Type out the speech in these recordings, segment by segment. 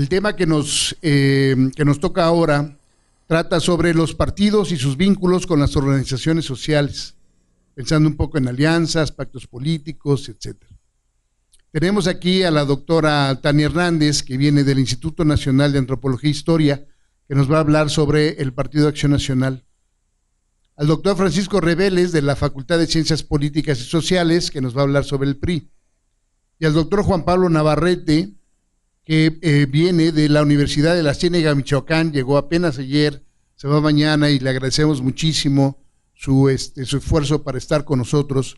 El tema que nos toca ahora trata sobre los partidos y sus vínculos con las organizaciones sociales, pensando un poco en alianzas, pactos políticos, etcétera. Tenemos aquí a la doctora Tania Hernández, que viene del Instituto Nacional de Antropología e Historia, que nos va a hablar sobre el Partido de Acción Nacional. Al doctor Francisco Rebeles, de la Facultad de Ciencias Políticas y Sociales, que nos va a hablar sobre el PRI. Y al doctor Juan Pablo Navarrete, que viene de la Universidad de la Ciénega, Michoacán, llegó apenas ayer, se va mañana y le agradecemos muchísimo su esfuerzo para estar con nosotros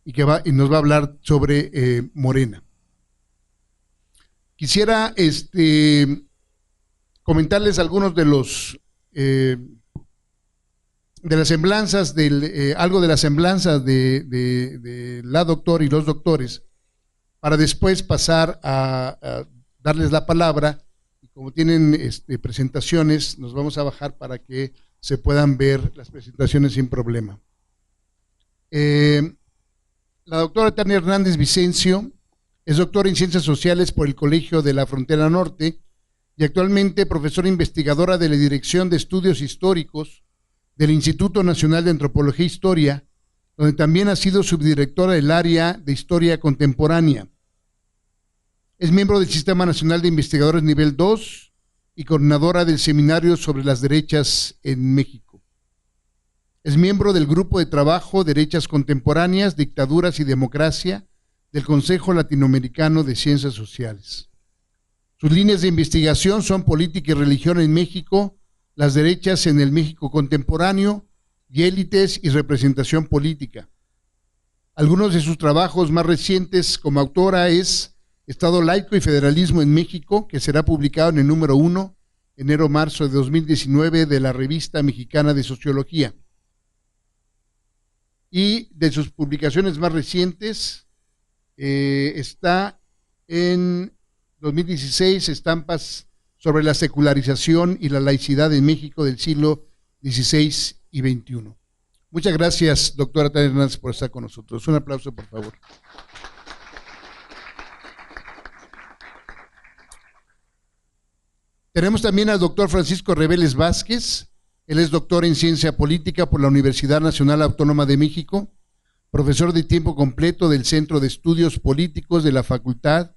y nos va a hablar sobre Morena. Quisiera comentarles algunos de los algo de las semblanzas de la doctora y los doctores, para después pasar a darles la palabra, y como tienen presentaciones, nos vamos a bajar para que se puedan ver las presentaciones sin problema. La doctora Tania Hernández Vicencio es doctora en Ciencias Sociales por el Colegio de la Frontera Norte y actualmente profesora investigadora de la Dirección de Estudios Históricos del Instituto Nacional de Antropología e Historia, donde también ha sido subdirectora del área de Historia Contemporánea. Es miembro del Sistema Nacional de Investigadores Nivel 2 y coordinadora del Seminario sobre las Derechas en México. Es miembro del Grupo de Trabajo Derechas Contemporáneas, Dictaduras y Democracia del Consejo Latinoamericano de Ciencias Sociales. Sus líneas de investigación son Política y Religión en México, las derechas en el México contemporáneo y élites y representación política. Algunos de sus trabajos más recientes como autora es Estado laico y federalismo en México, que será publicado en el número 1, enero-marzo de 2019, de la Revista Mexicana de Sociología. Y de sus publicaciones más recientes está en 2016, Estampas sobre la secularización y la laicidad en México del siglo XVI y XXI. Muchas gracias, doctora Tania Hernández, por estar con nosotros. Un aplauso, por favor. Tenemos también al doctor Francisco Rebeles Vázquez. Él es doctor en Ciencia Política por la Universidad Nacional Autónoma de México, profesor de tiempo completo del Centro de Estudios Políticos de la Facultad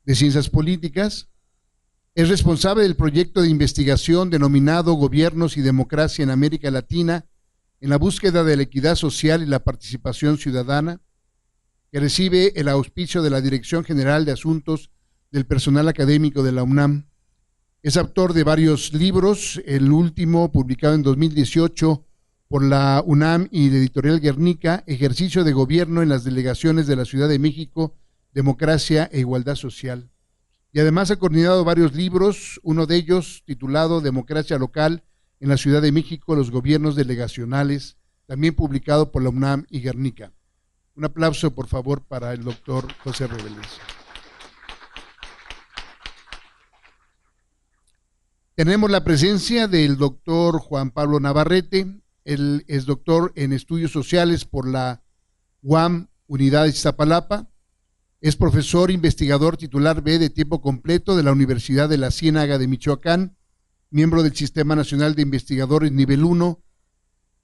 de Ciencias Políticas. Es responsable del proyecto de investigación denominado Gobiernos y Democracia en América Latina, en la búsqueda de la equidad social y la participación ciudadana, que recibe el auspicio de la Dirección General de Asuntos del Personal Académico de la UNAM. Es autor de varios libros, el último publicado en 2018 por la UNAM y la editorial Guernica, Ejercicio de Gobierno en las Delegaciones de la Ciudad de México, Democracia e Igualdad Social. Y además ha coordinado varios libros, uno de ellos titulado Democracia Local en la Ciudad de México, los gobiernos delegacionales, también publicado por la UNAM y Guernica. Un aplauso, por favor, para el doctor José Rebeles. Tenemos la presencia del doctor Juan Pablo Navarrete. Él es doctor en Estudios Sociales por la UAM, Unidad de Iztapalapa. Es profesor investigador titular B de tiempo completo de la Universidad de la Ciénaga de Michoacán, miembro del Sistema Nacional de Investigadores Nivel 1.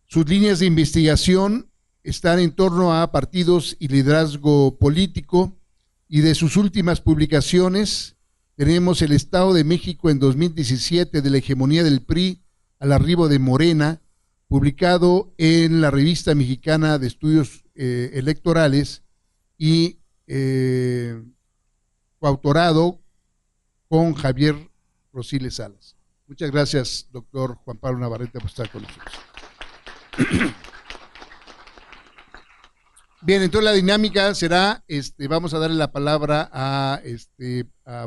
Sus líneas de investigación están en torno a partidos y liderazgo político, y de sus últimas publicaciones tenemos El Estado de México en 2017, de la hegemonía del PRI al arribo de Morena, publicado en la Revista Mexicana de Estudios Electorales y coautorado con Javier Rosiles Salas. Muchas gracias, doctor Juan Pablo Navarrete, por estar con nosotros. Bien, entonces la dinámica será, vamos a darle la palabra a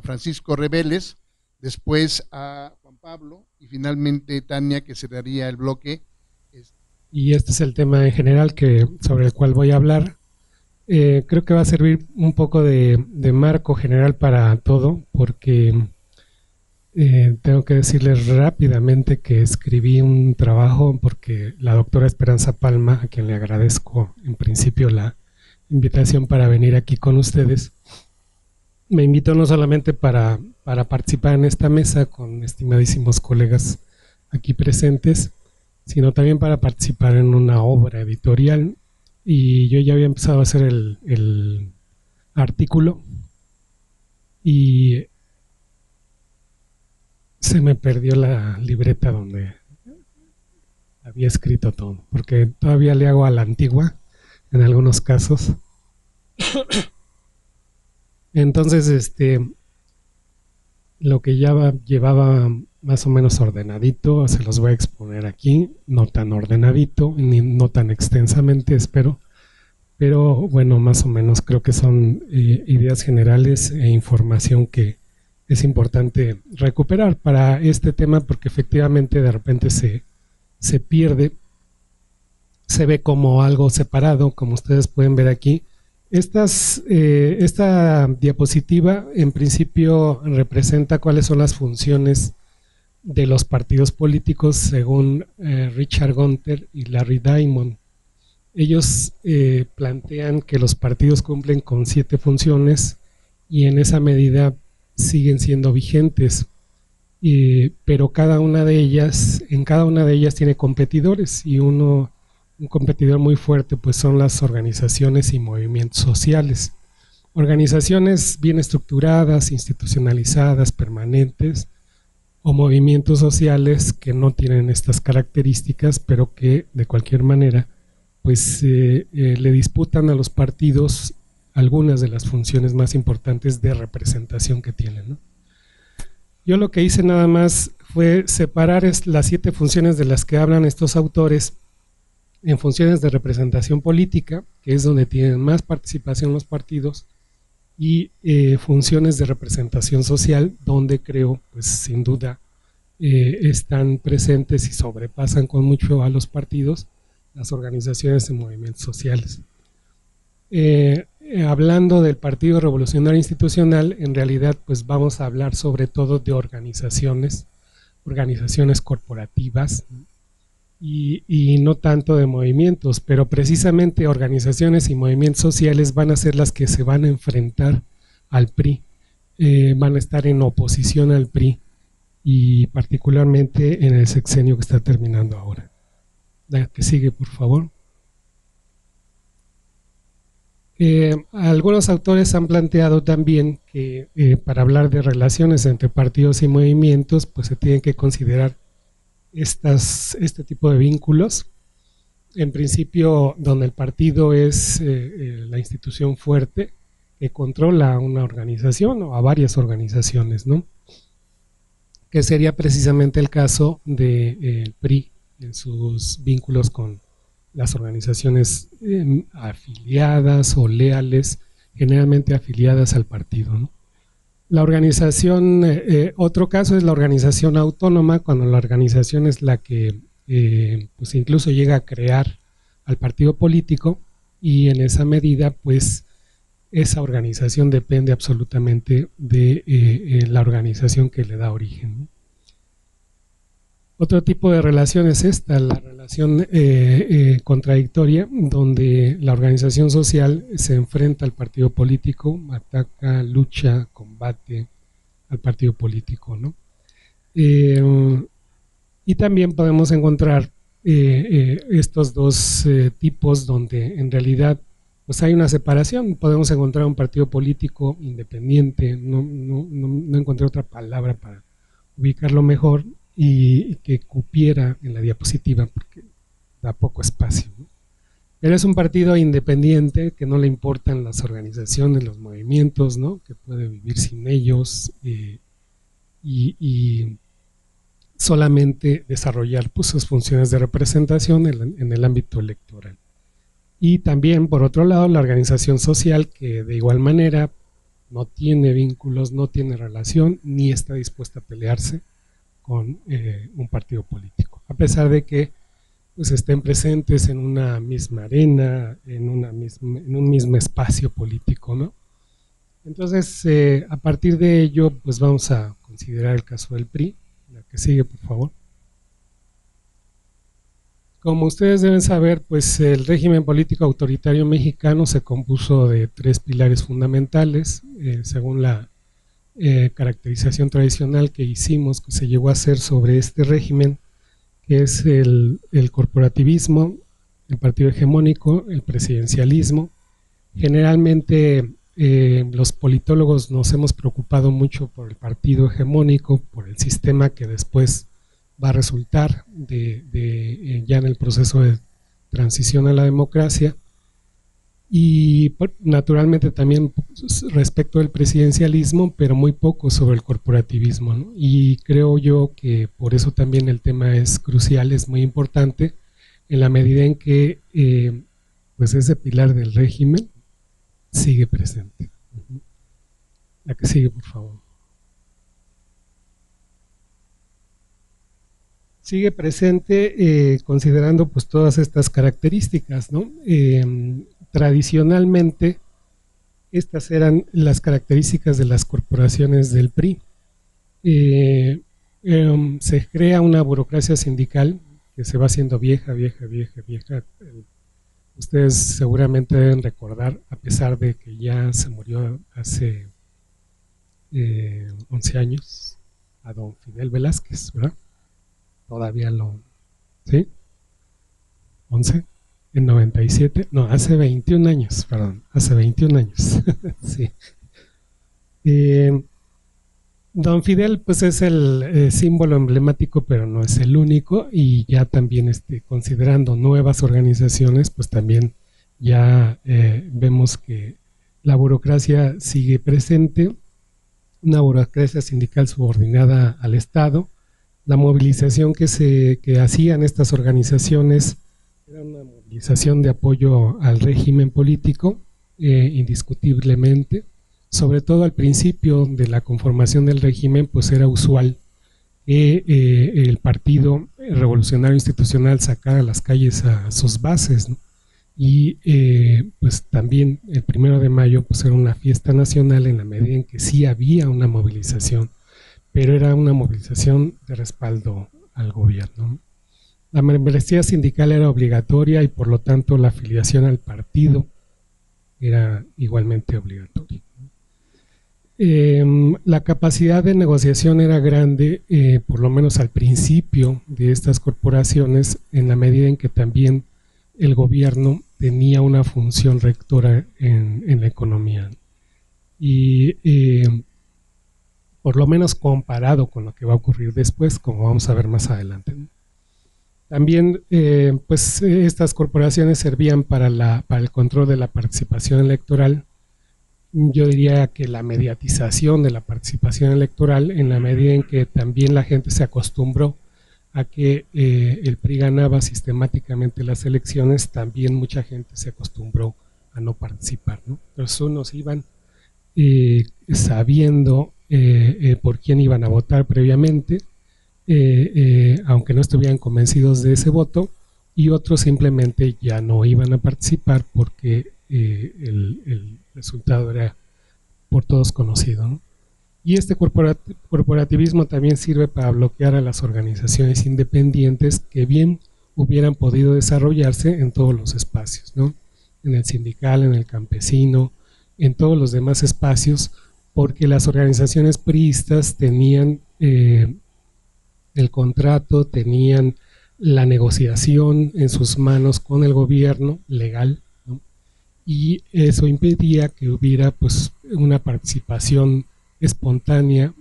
Francisco Rebeles, después a Juan Pablo y finalmente Tania, que cerraría el bloque. Y este es el tema en general sobre el cual voy a hablar. Creo que va a servir un poco de marco general para todo, porque tengo que decirles rápidamente que escribí un trabajo porque la doctora Esperanza Palma, a quien le agradezco en principio la invitación para venir aquí con ustedes, me invitó no solamente para participar en esta mesa con estimadísimos colegas aquí presentes, sino también para participar en una obra editorial. Y yo ya había empezado a hacer el artículo y se me perdió la libreta donde había escrito todo, porque todavía le hago a la antigua en algunos casos. Entonces, lo que ya llevaba más o menos ordenadito, se los voy a exponer aquí, no tan ordenadito, ni no tan extensamente, espero, pero bueno, más o menos creo que son ideas generales e información que es importante recuperar para este tema, porque efectivamente de repente se pierde, se ve como algo separado, como ustedes pueden ver aquí. Esta diapositiva en principio representa cuáles son las funciones de los partidos políticos según Richard Gunther y Larry Diamond. Ellos plantean que los partidos cumplen con 7 funciones y en esa medida siguen siendo vigentes, pero en cada una de ellas tiene competidores, y un competidor muy fuerte pues son las organizaciones y movimientos sociales. Organizaciones bien estructuradas, institucionalizadas, permanentes, o movimientos sociales que no tienen estas características, pero que de cualquier manera pues le disputan a los partidos algunas de las funciones más importantes de representación que tienen, ¿no? Yo lo que hice nada más fue separar las 7 funciones de las que hablan estos autores en funciones de representación política, que es donde tienen más participación los partidos, y funciones de representación social, donde creo, pues sin duda, están presentes y sobrepasan con mucho a los partidos, las organizaciones y movimientos sociales. Hablando del Partido Revolucionario Institucional, en realidad pues vamos a hablar sobre todo de organizaciones corporativas, y no tanto de movimientos, pero precisamente organizaciones y movimientos sociales van a ser las que se van a enfrentar al PRI, van a estar en oposición al PRI, y particularmente en el sexenio que está terminando ahora. La que sigue, por favor. Algunos autores han planteado también que para hablar de relaciones entre partidos y movimientos, pues se tienen que considerar este tipo de vínculos. En principio, donde el partido es la institución fuerte que controla a una organización o a varias organizaciones, ¿no? Que sería precisamente el caso del PRI en sus vínculos con las organizaciones afiliadas o leales, generalmente afiliadas al partido, ¿no? La organización, otro caso es la organización autónoma, cuando la organización es la que pues incluso llega a crear al partido político, y en esa medida pues esa organización depende absolutamente de la organización que le da origen, ¿no? Otro tipo de relación es esta, la relación contradictoria, donde la organización social se enfrenta al partido político, ataca, lucha, combate al partido político, ¿no? Y también podemos encontrar estos dos tipos donde en realidad pues hay una separación. Podemos encontrar un partido político independiente, no encontré otra palabra para ubicarlo mejor, y que cupiera en la diapositiva porque da poco espacio, ¿no? Pero es un partido independiente que no le importan las organizaciones, los movimientos, ¿no? Que puede vivir sin ellos, y solamente desarrollar pues sus funciones de representación en el ámbito electoral. Y también, por otro lado, la organización social, que de igual manera no tiene vínculos, no tiene relación, ni está dispuesta a pelearse con un partido político, a pesar de que pues estén presentes en una misma arena, en un mismo espacio político, ¿no? Entonces, a partir de ello, pues vamos a considerar el caso del PRI. La que sigue, por favor. Como ustedes deben saber, pues el régimen político autoritario mexicano se compuso de 3 pilares fundamentales, según la caracterización tradicional que hicimos, que se llegó a hacer sobre este régimen, que es el corporativismo, el partido hegemónico, el presidencialismo. Generalmente los politólogos nos hemos preocupado mucho por el partido hegemónico, por el sistema que después va a resultar ya en el proceso de transición a la democracia, y naturalmente también respecto del presidencialismo, pero muy poco sobre el corporativismo, ¿no? Y creo yo que por eso también el tema es crucial, es muy importante, en la medida en que pues ese pilar del régimen sigue presente. La que sigue, por favor. Sigue presente considerando pues todas estas características, ¿no? Tradicionalmente estas eran las características de las corporaciones del PRI. Se crea una burocracia sindical que se va haciendo vieja. Ustedes seguramente deben recordar, a pesar de que ya se murió hace 11 años, a don Fidel Velázquez, ¿verdad? Todavía ¿sí? 11, en 97, no, hace 21 años, perdón, hace 21 años, sí. Don Fidel, pues es el símbolo emblemático, pero no es el único, y ya también considerando nuevas organizaciones, pues también ya vemos que la burocracia sigue presente, una burocracia sindical subordinada al Estado. La movilización que hacían estas organizaciones era una movilización de apoyo al régimen político, indiscutiblemente. Sobre todo al principio de la conformación del régimen, pues era usual que el Partido Revolucionario Institucional sacara a las calles a sus bases, ¿no? Y pues también el 1 de mayo pues era una fiesta nacional, en la medida en que sí había una movilización, pero era una movilización de respaldo al gobierno. La membresía sindical era obligatoria y por lo tanto la afiliación al partido era igualmente obligatoria. La capacidad de negociación era grande, por lo menos al principio de estas corporaciones, en la medida en que también el gobierno tenía una función rectora en la economía. Y por lo menos comparado con lo que va a ocurrir después, como vamos a ver más adelante. También pues estas corporaciones servían para el control de la participación electoral. Yo diría que la mediatización de la participación electoral, en la medida en que también la gente se acostumbró a que el PRI ganaba sistemáticamente las elecciones, también mucha gente se acostumbró a no participar, ¿no? Entonces unos iban sabiendo por quién iban a votar previamente, aunque no estuvieran convencidos de ese voto, y otros simplemente ya no iban a participar porque el resultado era por todos conocido, ¿no? Y este corporativismo también sirve para bloquear a las organizaciones independientes que bien hubieran podido desarrollarse en todos los espacios, ¿no? En el sindical, en el campesino, en todos los demás espacios, porque las organizaciones priistas tenían el contrato, tenían la negociación en sus manos con el gobierno legal, ¿no? Y eso impedía que hubiera pues una participación espontánea,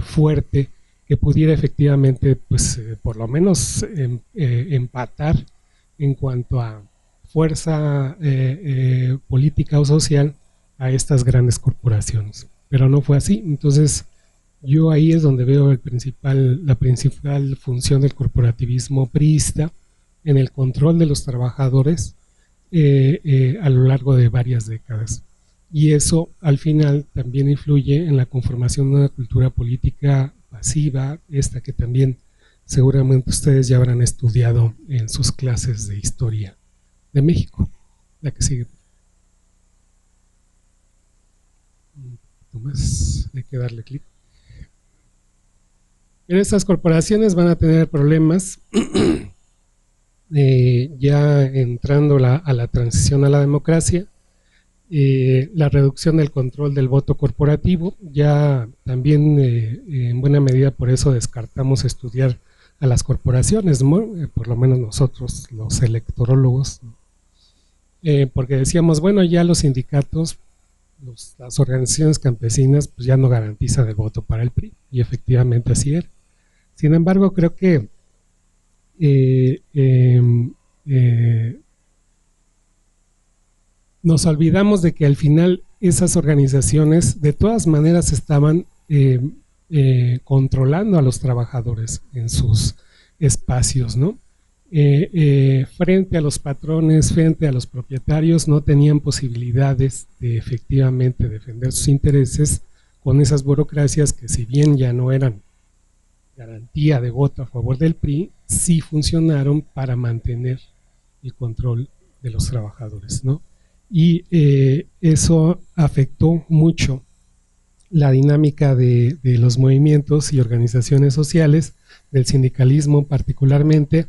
fuerte, que pudiera efectivamente pues por lo menos empatar en cuanto a fuerza política o social a estas grandes corporaciones, pero no fue así. Entonces yo ahí es donde veo la principal función del corporativismo priista en el control de los trabajadores a lo largo de varias décadas. Y eso al final también influye en la conformación de una cultura política pasiva, esta que también seguramente ustedes ya habrán estudiado en sus clases de historia de México. La que sigue. Un poquito más, hay que darle clic. Pero estas corporaciones van a tener problemas ya entrando a la transición a la democracia, la reducción del control del voto corporativo, ya también en buena medida por eso descartamos estudiar a las corporaciones, por lo menos nosotros, los electorólogos, porque decíamos, bueno, ya los sindicatos, las organizaciones campesinas, pues ya no garantizan el voto para el PRI, y efectivamente así era. Sin embargo, creo que nos olvidamos de que al final esas organizaciones de todas maneras estaban controlando a los trabajadores en sus espacios, ¿no? Frente a los patrones, frente a los propietarios, no tenían posibilidades de efectivamente defender sus intereses con esas burocracias que, si bien ya no eran garantía de voto a favor del PRI, sí funcionaron para mantener el control de los trabajadores, ¿no? Y eso afectó mucho la dinámica de los movimientos y organizaciones sociales, del sindicalismo particularmente,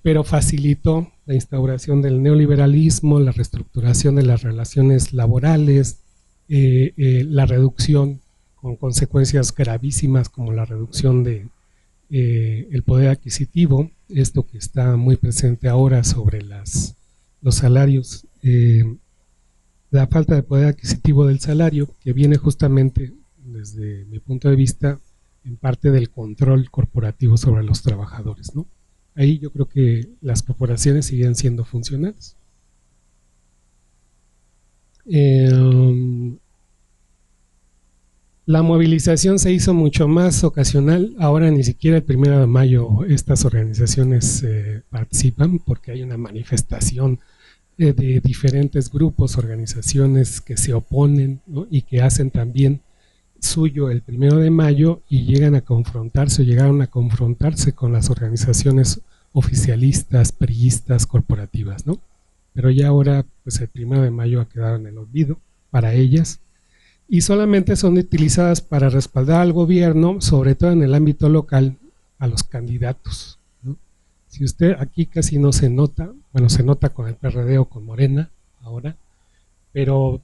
pero facilitó la instauración del neoliberalismo, la reestructuración de las relaciones laborales, la reducción con consecuencias gravísimas como la reducción de el poder adquisitivo, esto que está muy presente ahora sobre los salarios, la falta de poder adquisitivo del salario, que viene justamente desde mi punto de vista en parte del control corporativo sobre los trabajadores, ¿no? Ahí yo creo que las corporaciones siguen siendo funcionales. La movilización se hizo mucho más ocasional. Ahora ni siquiera el 1 de mayo estas organizaciones participan, porque hay una manifestación de diferentes grupos, organizaciones que se oponen, ¿no? Y que hacen también suyo el 1 de mayo y llegan a confrontarse o llegaron a confrontarse con las organizaciones oficialistas, priistas, corporativas, ¿no? Pero ya ahora pues el 1 de mayo ha quedado en el olvido para ellas y solamente son utilizadas para respaldar al gobierno, sobre todo en el ámbito local, a los candidatos, ¿no? Si usted aquí casi no se nota, bueno, se nota con el PRD o con Morena ahora, pero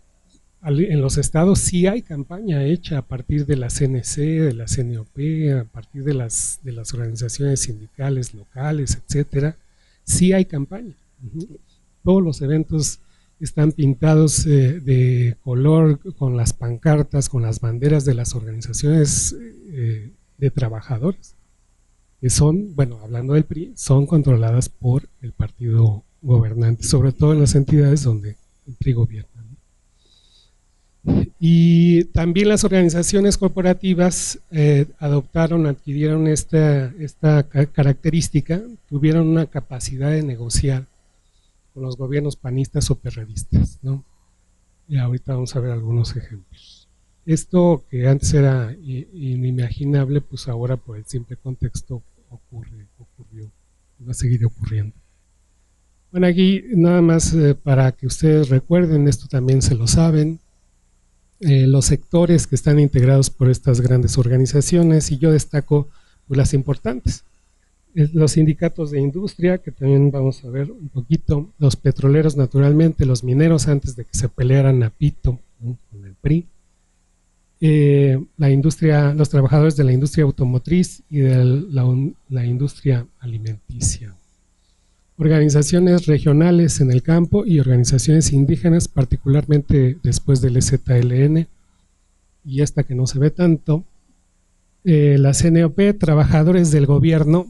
en los estados sí hay campaña hecha a partir de la CNC, de la CNOP, a partir de las organizaciones sindicales locales, etcétera. Sí hay campaña. Todos los eventos están pintados de color, con las pancartas, con las banderas de las organizaciones de trabajadores, que son, bueno, hablando del PRI, son controladas por el partido gobernante, sobre todo en las entidades donde el PRI gobierna. Y también las organizaciones corporativas adquirieron esta característica, tuvieron una capacidad de negociar con los gobiernos panistas o perredistas, ¿no? Y ahorita vamos a ver algunos ejemplos. Esto que antes era inimaginable, pues ahora por el simple contexto ocurrió, va a seguir ocurriendo. Bueno, aquí nada más para que ustedes recuerden, esto también se lo saben, los sectores que están integrados por estas grandes organizaciones, y yo destaco pues, las importantes. Los sindicatos de industria, que también vamos a ver un poquito, los petroleros naturalmente, los mineros antes de que se pelearan a pito, ¿no? Con el PRI, la industria, los trabajadores de la industria automotriz y de la industria alimenticia. Organizaciones regionales en el campo y organizaciones indígenas, particularmente después del EZLN, y esta que no se ve tanto, la CNOP, trabajadores del gobierno,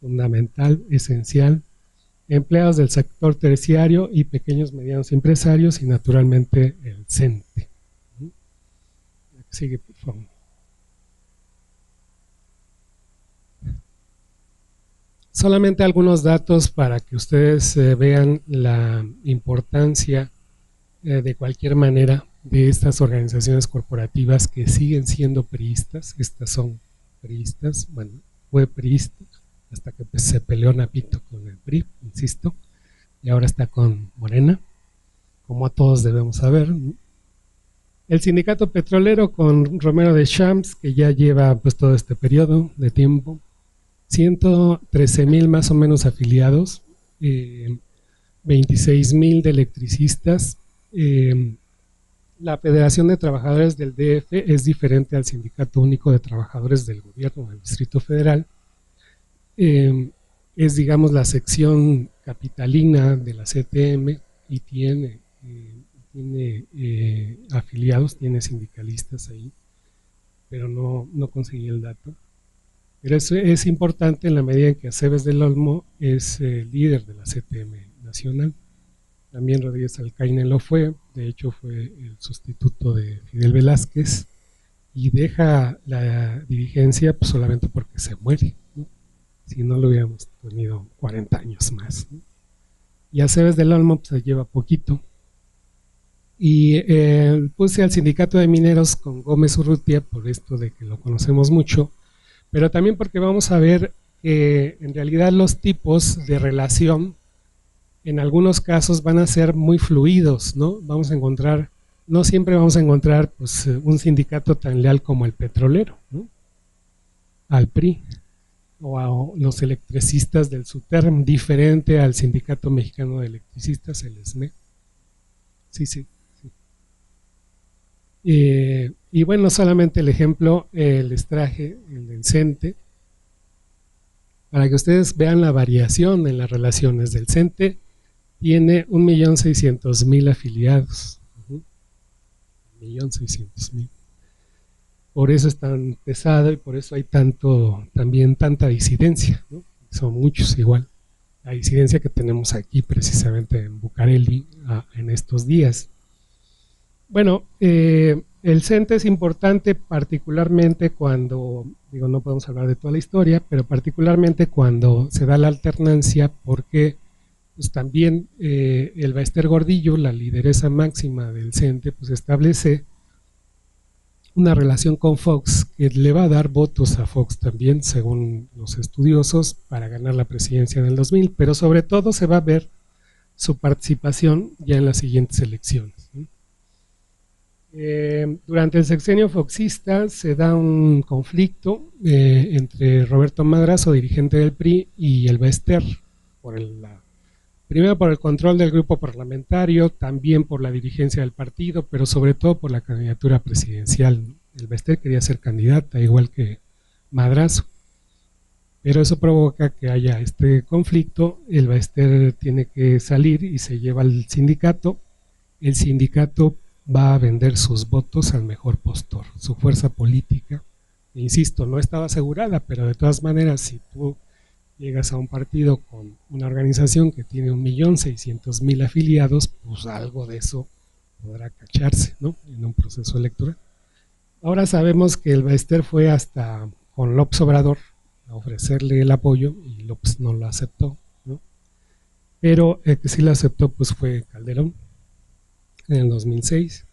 fundamental, esencial, empleados del sector terciario y pequeños medianos empresarios, y naturalmente el CENTE. Sigue, por favor. Solamente algunos datos para que ustedes vean la importancia de cualquier manera de estas organizaciones corporativas que siguen siendo priistas. Estas son priistas, bueno, fue priista hasta que se peleó Napito con el PRI, insisto, y ahora está con Morena, como todos debemos saber. El sindicato petrolero con Romero de Champs, que ya lleva pues todo este periodo de tiempo. 113,000 más o menos afiliados, 26,000 de electricistas. La Federación de Trabajadores del DF es diferente al Sindicato Único de Trabajadores del Gobierno del Distrito Federal. Es, digamos, la sección capitalina de la CTM y tiene afiliados, tiene sindicalistas ahí, pero no conseguí el dato. Pero eso es importante en la medida en que Aceves del Olmo es líder de la CTM nacional. También Rodríguez Alcaine lo fue, de hecho fue el sustituto de Fidel Velázquez, y deja la dirigencia pues, solamente porque se muere, ¿no? Si no lo hubiéramos tenido 40 años más, ¿no? Y Aceves del Olmo pues, se lleva poquito. Y puse al sindicato de mineros con Gómez Urrutia por esto de que lo conocemos mucho, pero también porque vamos a ver que en realidad los tipos de relación en algunos casos van a ser muy fluidos, ¿no? Vamos a encontrar, no siempre vamos a encontrar pues, un sindicato tan leal como el petrolero, ¿no? Al PRI, o a los electricistas del SUTERM, diferente al Sindicato Mexicano de Electricistas, el SME. Sí. Y bueno, solamente el ejemplo les traje, el del CENTE, para que ustedes vean la variación en las relaciones del CENTE. Tiene 1.600.000 afiliados. 1.600.000. Por eso es tan pesado y por eso hay también tanta disidencia, ¿no? Son muchos igual. La disidencia que tenemos aquí precisamente en Bucareli en estos días. Bueno, el CENTE es importante particularmente cuando, digo, no podemos hablar de toda la historia, pero particularmente cuando se da la alternancia, porque pues también el Baester Gordillo, la lideresa máxima del CENTE, pues establece una relación con Fox que le va a dar votos a Fox también, según los estudiosos, para ganar la presidencia en el 2000, pero sobre todo se va a ver su participación ya en las siguientes elecciones, ¿no? Durante el sexenio foxista se da un conflicto entre Roberto Madrazo, dirigente del PRI, y el Baester, primero por el control del grupo parlamentario, también por la dirigencia del partido, pero sobre todo por la candidatura presidencial. El Baester quería ser candidata, igual que Madrazo, pero eso provoca que haya este conflicto. El Baester tiene que salir y se lleva al sindicato. El sindicato va a vender sus votos al mejor postor, su fuerza política. E insisto, no estaba asegurada, pero de todas maneras, si tú llegas a un partido con una organización que tiene 1.600.000 afiliados, pues algo de eso podrá cacharse, ¿no? En un proceso electoral. Ahora sabemos que el Baester fue hasta con López Obrador a ofrecerle el apoyo y López no lo aceptó, ¿no? Pero el que sí lo aceptó pues fue Calderón en el 2006,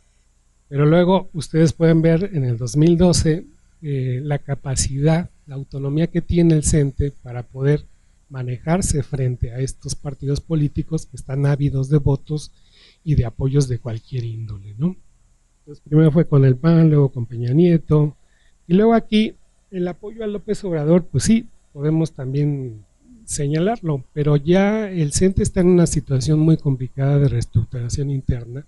pero luego ustedes pueden ver en el 2012 la capacidad, la autonomía que tiene el CENTE para poder manejarse frente a estos partidos políticos que están ávidos de votos y de apoyos de cualquier índole, ¿no? Entonces primero fue con el PAN, luego con Peña Nieto, y luego aquí el apoyo a López Obrador, pues sí, podemos también señalarlo, pero ya el CENTE está en una situación muy complicada de reestructuración interna,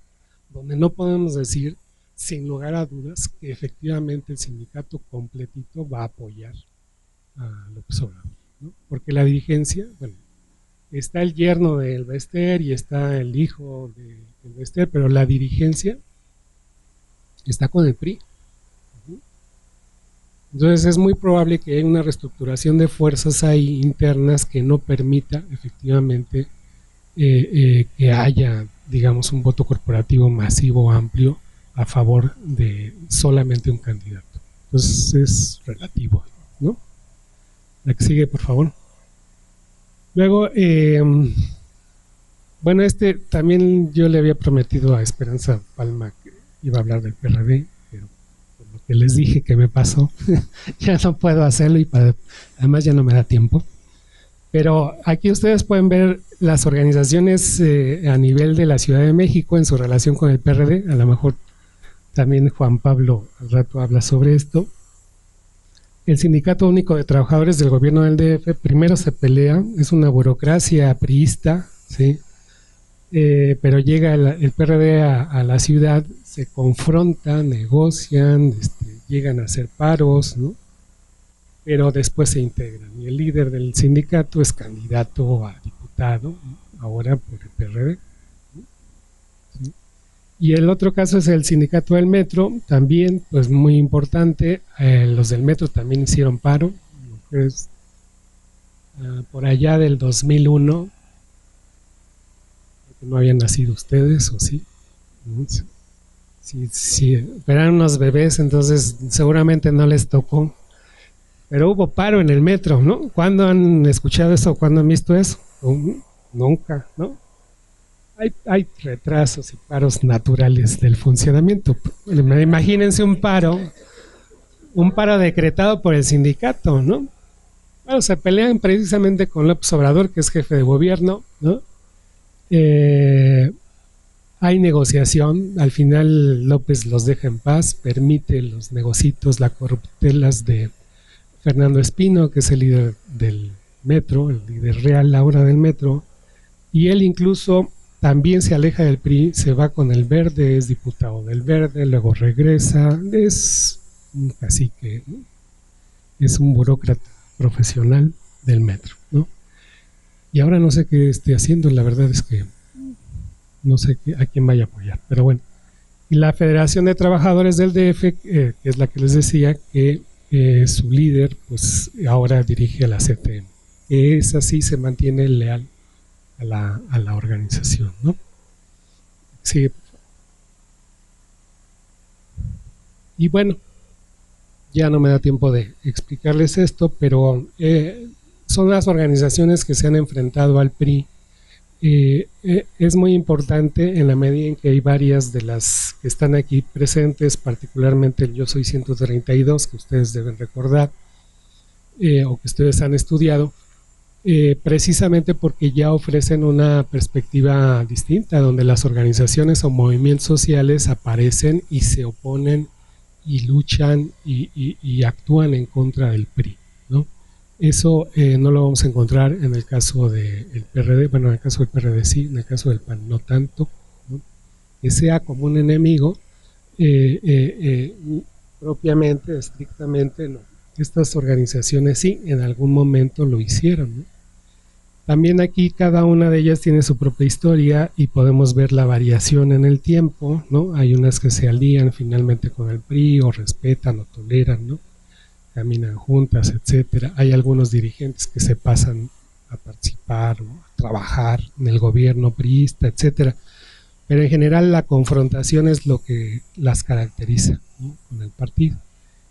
donde no podemos decir sin lugar a dudas que efectivamente el sindicato completito va a apoyar a López Obrador, ¿no? Porque la dirigencia, bueno, está el yerno del Baester y está el hijo del Baester, pero la dirigencia está con el PRI. Entonces es muy probable que haya una reestructuración de fuerzas ahí internas que no permita efectivamente que haya, digamos, un voto corporativo masivo, amplio, a favor de solamente un candidato. Entonces es relativo, ¿no? La que sigue, por favor. Luego, bueno, también yo le había prometido a Esperanza Palma que iba a hablar del PRD, pero por lo que les dije que me pasó, ya no puedo hacerlo y además ya no me da tiempo. Pero aquí ustedes pueden ver las organizaciones a nivel de la Ciudad de México en su relación con el PRD. A lo mejor también Juan Pablo al rato habla sobre esto. el Sindicato Único de Trabajadores del Gobierno del DF primero se pelea, es una burocracia priista, ¿sí? Pero llega el PRD a la ciudad, se confrontan, negocian, llegan a hacer paros, ¿no? Pero después se integran. Y el líder del sindicato es candidato a diputado, ahora por el PRD. ¿Sí? Y el otro caso es el sindicato del metro, también pues muy importante, los del metro también hicieron paro, pues, por allá del 2001, no habían nacido ustedes, ¿o sí? Sí, eran unos bebés, entonces seguramente no les tocó. Pero hubo paro en el metro, ¿no? ¿Cuándo han escuchado eso? ¿Cuándo han visto eso? Nunca, ¿no? Hay retrasos y paros naturales del funcionamiento. Imagínense un paro decretado por el sindicato, ¿no? Bueno, se pelean precisamente con López Obrador, que es jefe de gobierno, ¿no? Hay negociación, al final López los deja en paz, permite los negocitos, las corruptelas de Fernando Espino, que es el líder del metro, el líder real ahora del metro, y él incluso también se aleja del PRI, se va con el Verde, es diputado del Verde, luego regresa, es un cacique, ¿no? Es un burócrata profesional del metro, ¿no? Y ahora no sé qué esté haciendo, la verdad es que no sé a quién vaya a apoyar, pero bueno. Y la Federación de Trabajadores del DF, que es la que les decía, que su líder pues ahora dirige a la CTM, que es así, se mantiene leal a la organización, ¿no? Sí. Y bueno, ya no me da tiempo de explicarles esto, pero son las organizaciones que se han enfrentado al PRI. Es muy importante en la medida en que hay varias de las que están aquí presentes, particularmente el Yo Soy 132, que ustedes deben recordar, o que ustedes han estudiado, precisamente porque ya ofrecen una perspectiva distinta, donde las organizaciones o movimientos sociales aparecen y se oponen y luchan y actúan en contra del PRI, ¿no? Eso no lo vamos a encontrar en el caso del PRD, bueno, en el caso del PRD sí, en el caso del PAN no tanto, ¿no? Que sea como un enemigo, propiamente, estrictamente, no. Estas organizaciones sí, en algún momento lo hicieron, ¿no? También aquí cada una de ellas tiene su propia historia y podemos ver la variación en el tiempo, ¿no? Hay unas que se alían finalmente con el PRI o respetan o toleran, ¿no? Caminan juntas, etcétera. Hay algunos dirigentes que se pasan a participar o a trabajar en el gobierno priista, etcétera. Pero en general la confrontación es lo que las caracteriza, ¿no? Con el partido.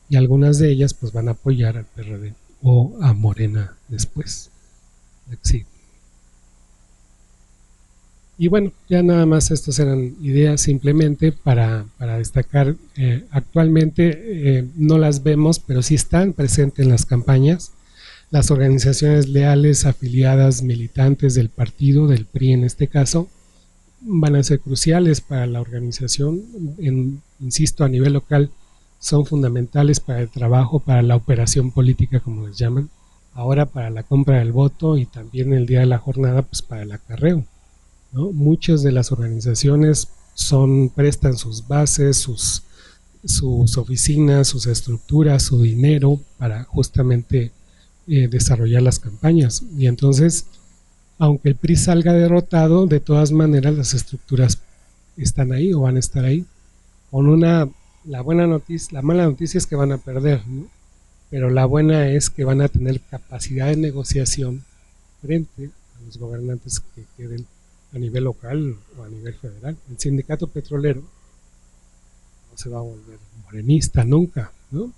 Y algunas de ellas pues van a apoyar al PRD o a Morena después. Sí. Y bueno, ya nada más estas eran ideas simplemente para destacar. Actualmente no las vemos, pero sí están presentes en las campañas. Las organizaciones leales, afiliadas, militantes del partido, del PRI en este caso, van a ser cruciales para la organización. Insisto, a nivel local son fundamentales para el trabajo, para la operación política, como les llaman. Ahora para la compra del voto y también el día de la jornada, pues para el acarreo, ¿no? Muchas de las organizaciones prestan sus bases, sus oficinas, sus estructuras, su dinero para justamente desarrollar las campañas. Y entonces, aunque el PRI salga derrotado, de todas maneras las estructuras están ahí o van a estar ahí. La buena noticia, la mala noticia es que van a perder, ¿no? Pero la buena es que van a tener capacidad de negociación frente a los gobernantes que queden a nivel local o a nivel federal. El sindicato petrolero no se va a volver morenista nunca, ¿no?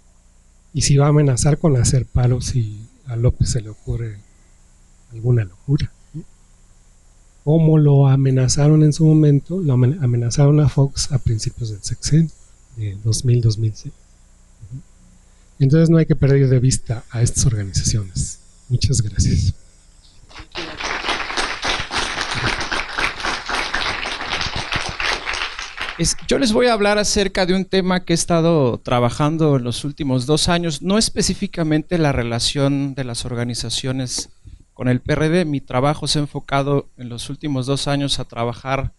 Y si va a amenazar con hacer paros si a López se le ocurre alguna locura, ¿no? Como lo amenazaron en su momento, lo amenazaron a Fox a principios del sexenio, de 2000-2006. Entonces no hay que perder de vista a estas organizaciones. Muchas gracias. Yo les voy a hablar acerca de un tema que he estado trabajando en los últimos 2 años, no específicamente la relación de las organizaciones con el PRD. Mi trabajo se ha enfocado en los últimos 2 años a trabajar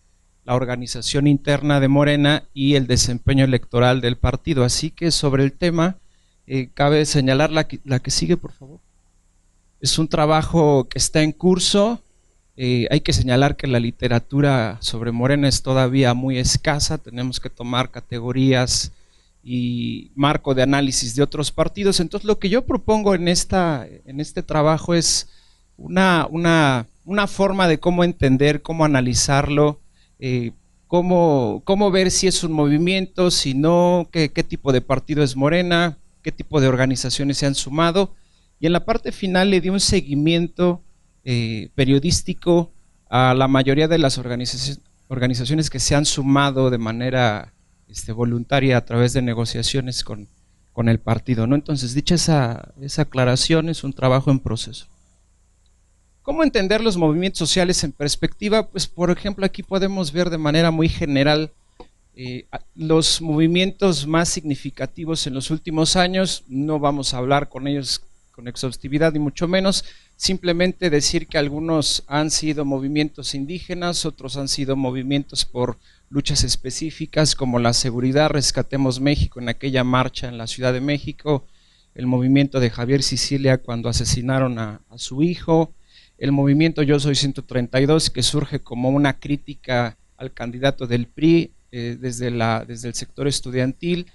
la organización interna de Morena y el desempeño electoral del partido. Así que sobre el tema, cabe señalar la que sigue, por favor. Es un trabajo que está en curso. Hay que señalar que la literatura sobre Morena es todavía muy escasa, tenemos que tomar categorías y marco de análisis de otros partidos. Entonces lo que yo propongo en este trabajo es una forma de cómo entender, cómo analizarlo, cómo ver si es un movimiento, si no, qué tipo de partido es Morena, qué tipo de organizaciones se han sumado, y en la parte final le di un seguimiento periodístico a la mayoría de las organizaciones que se han sumado de manera voluntaria a través de negociaciones con el partido, ¿no? Entonces, dicha esa aclaración, es un trabajo en proceso. ¿Cómo entender los movimientos sociales en perspectiva? Pues, por ejemplo, aquí podemos ver de manera muy general los movimientos más significativos en los últimos años. No vamos a hablar con ellos con exhaustividad ni mucho menos, simplemente decir que algunos han sido movimientos indígenas, otros han sido movimientos por luchas específicas como la seguridad, Rescatemos México en aquella marcha en la Ciudad de México, el movimiento de Javier Sicilia cuando asesinaron a su hijo, el movimiento Yo Soy 132 que surge como una crítica al candidato del PRI desde el sector estudiantil.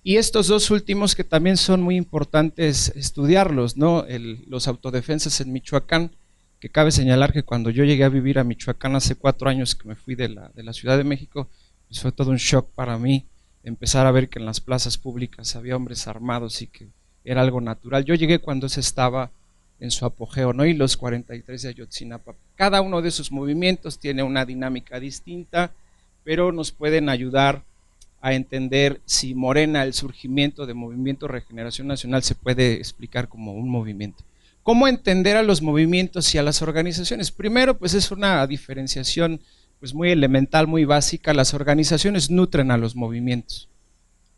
Y estos dos últimos que también son muy importantes estudiarlos, ¿no? Los autodefensas en Michoacán, que cabe señalar que cuando yo llegué a vivir a Michoacán hace 4 años que me fui de la Ciudad de México, pues fue todo un shock para mí empezar a ver que en las plazas públicas había hombres armados y que era algo natural. Yo llegué cuando ese estaba en su apogeo, ¿no? Y los 43 de Ayotzinapa. Cada uno de esos movimientos tiene una dinámica distinta, pero nos pueden ayudar a entender si Morena, el surgimiento de Movimiento Regeneración Nacional, se puede explicar como un movimiento. ¿Cómo entender a los movimientos y a las organizaciones? Primero, pues es una diferenciación pues muy elemental, muy básica. Las organizaciones nutren a los movimientos.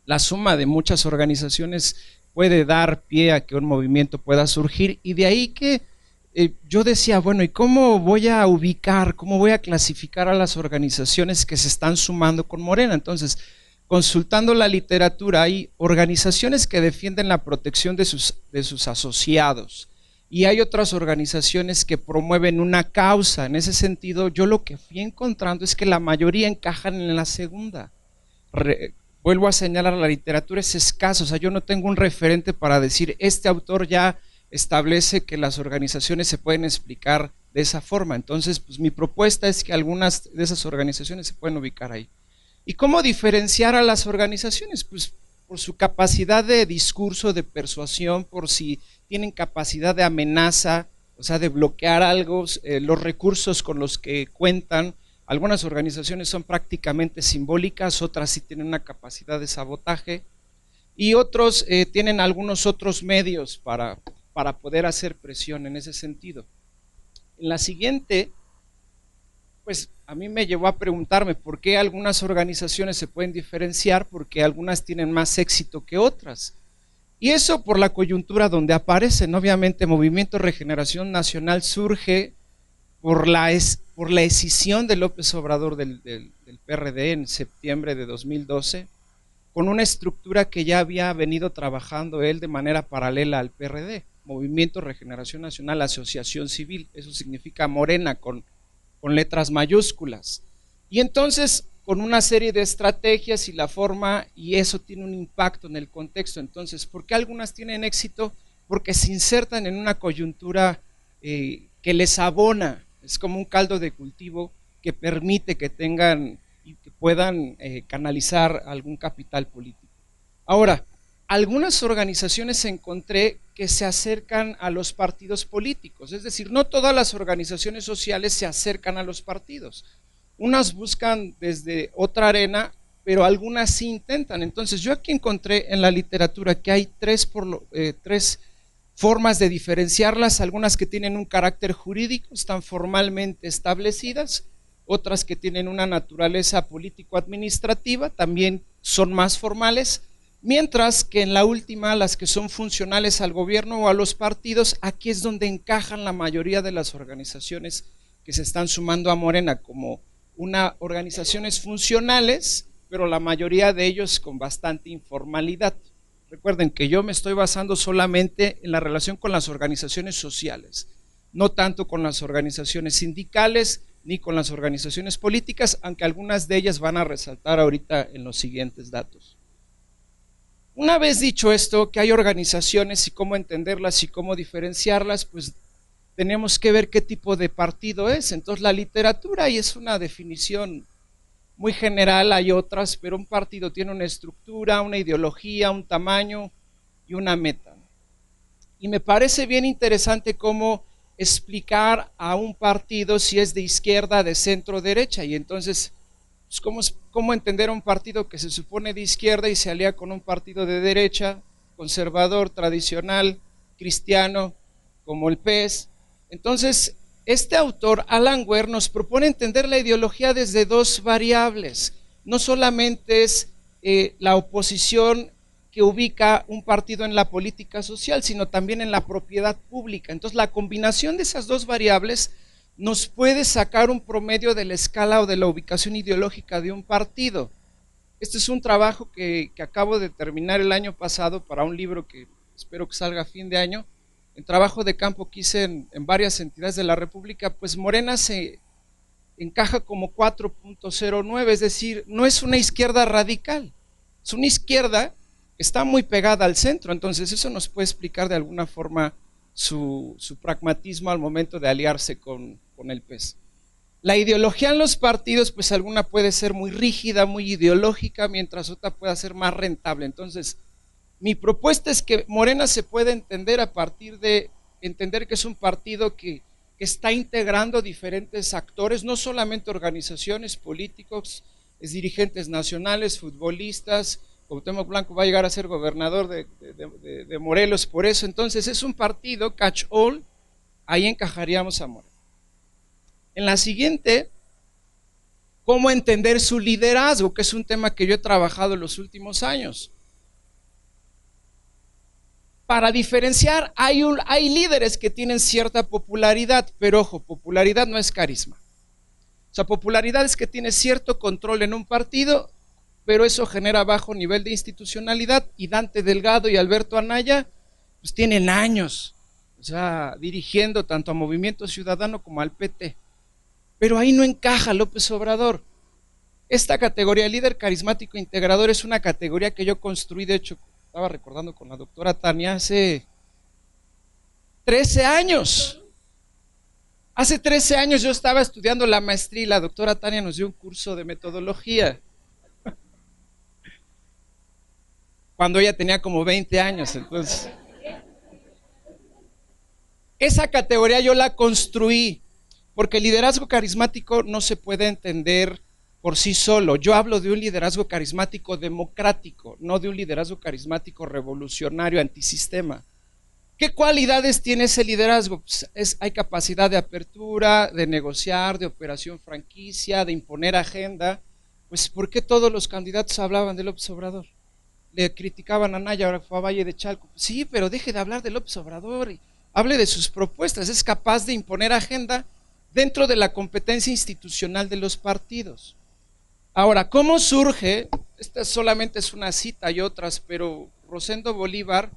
La suma de muchas organizaciones puede dar pie a que un movimiento pueda surgir, y de ahí que yo decía, bueno, ¿y cómo voy a ubicar, cómo voy a clasificar a las organizaciones que se están sumando con Morena? Entonces, consultando la literatura, hay organizaciones que defienden la protección de sus asociados y hay otras organizaciones que promueven una causa. En ese sentido, yo lo que fui encontrando es que la mayoría encajan en la segunda. Vuelvo a señalar, la literatura es escasa, o sea, yo no tengo un referente para decir, este autor ya establece que las organizaciones se pueden explicar de esa forma. Entonces, pues mi propuesta es que algunas de esas organizaciones se pueden ubicar ahí. ¿Y cómo diferenciar a las organizaciones? Pues por su capacidad de discurso, de persuasión, por si tienen capacidad de amenaza, o sea, de bloquear algo, los recursos con los que cuentan. Algunas organizaciones son prácticamente simbólicas, otras sí tienen una capacidad de sabotaje, y otros tienen algunos otros medios para poder hacer presión en ese sentido. En la siguiente, pues a mí me llevó a preguntarme por qué algunas organizaciones se pueden diferenciar, porque algunas tienen más éxito que otras. Y eso por la coyuntura donde aparecen. Obviamente, Movimiento Regeneración Nacional surge por la escisión de López Obrador del PRD en septiembre de 2012, con una estructura que ya había venido trabajando él de manera paralela al PRD, Movimiento Regeneración Nacional, Asociación Civil, eso significa Morena con letras mayúsculas. Y entonces, con una serie de estrategias y la forma, y eso tiene un impacto en el contexto. Entonces, ¿por qué algunas tienen éxito? Porque se insertan en una coyuntura que les abona, es como un caldo de cultivo que permite que tengan y que puedan canalizar algún capital político. Ahora, algunas organizaciones encontré que se acercan a los partidos políticos, es decir, no todas las organizaciones sociales se acercan a los partidos. Unas buscan desde otra arena, pero algunas sí intentan. Entonces, yo aquí encontré en la literatura que hay tres formas de diferenciarlas, algunas que tienen un carácter jurídico, están formalmente establecidas, otras que tienen una naturaleza político-administrativa, también son más formales, mientras que en la última, las que son funcionales al gobierno o a los partidos, aquí es donde encajan la mayoría de las organizaciones que se están sumando a Morena, como organizaciones funcionales, pero la mayoría de ellos con bastante informalidad. Recuerden que yo me estoy basando solamente en la relación con las organizaciones sociales, no tanto con las organizaciones sindicales ni con las organizaciones políticas, aunque algunas de ellas van a resaltar ahorita en los siguientes datos. Una vez dicho esto, que hay organizaciones y cómo entenderlas y cómo diferenciarlas, pues tenemos que ver qué tipo de partido es. Entonces la literatura, y es una definición muy general, hay otras, pero un partido tiene una estructura, una ideología, un tamaño y una meta. Y me parece bien interesante cómo explicar a un partido si es de izquierda, de centro, derecha, y entonces pues, ¿cómo entender a un partido que se supone de izquierda y se alía con un partido de derecha, conservador, tradicional, cristiano, como el PES? Entonces, este autor, Alan Ware, nos propone entender la ideología desde dos variables. No solamente es la oposición que ubica un partido en la política social, sino también en la propiedad pública. Entonces, la combinación de esas dos variables nos puede sacar un promedio de la escala o de la ubicación ideológica de un partido. Este es un trabajo que acabo de terminar el año pasado para un libro que espero que salga a fin de año. El trabajo de campo que hice en varias entidades de la República, pues Morena se encaja como 4.09, es decir, no es una izquierda radical, es una izquierda que está muy pegada al centro. Entonces eso nos puede explicar de alguna forma su pragmatismo al momento de aliarse con el PES. La ideología en los partidos, pues alguna puede ser muy rígida, muy ideológica, mientras otra pueda ser más rentable. Entonces, mi propuesta es que Morena se puede entender a partir de entender que es un partido que está integrando diferentes actores, no solamente organizaciones, políticos, es dirigentes nacionales, futbolistas. Cuauhtémoc Blanco va a llegar a ser gobernador de Morelos por eso. Entonces es un partido catch all, ahí encajaríamos a Morena. En la siguiente, ¿cómo entender su liderazgo? Que es un tema que yo he trabajado en los últimos años. Para diferenciar, hay líderes que tienen cierta popularidad, pero ojo, popularidad no es carisma. O sea, popularidad es que tiene cierto control en un partido, pero eso genera bajo nivel de institucionalidad, y Dante Delgado y Alberto Anaya pues tienen años, o sea, dirigiendo tanto a Movimiento Ciudadano como al PT, pero ahí no encaja López Obrador. Esta categoría, líder carismático integrador, es una categoría que yo construí, de hecho, estaba recordando con la doctora Tania, hace 13 años. Hace 13 años yo estaba estudiando la maestría y la doctora Tania nos dio un curso de metodología, cuando ella tenía como 20 años. Entonces, esa categoría yo la construí, porque el liderazgo carismático no se puede entender por sí solo. Yo hablo de un liderazgo carismático democrático, no de un liderazgo carismático revolucionario, antisistema. ¿Qué cualidades tiene ese liderazgo? Pues hay capacidad de apertura, de negociar, de operación franquicia, de imponer agenda. Pues ¿por qué todos los candidatos hablaban de López Obrador? Le criticaban a Anaya, ahora fue a Valle de Chalco. Sí, pero deje de hablar de López Obrador y hable de sus propuestas. Es capaz de imponer agenda dentro de la competencia institucional de los partidos. Ahora, ¿cómo surge? Esta solamente es una cita y otras, pero Rosendo Bolívar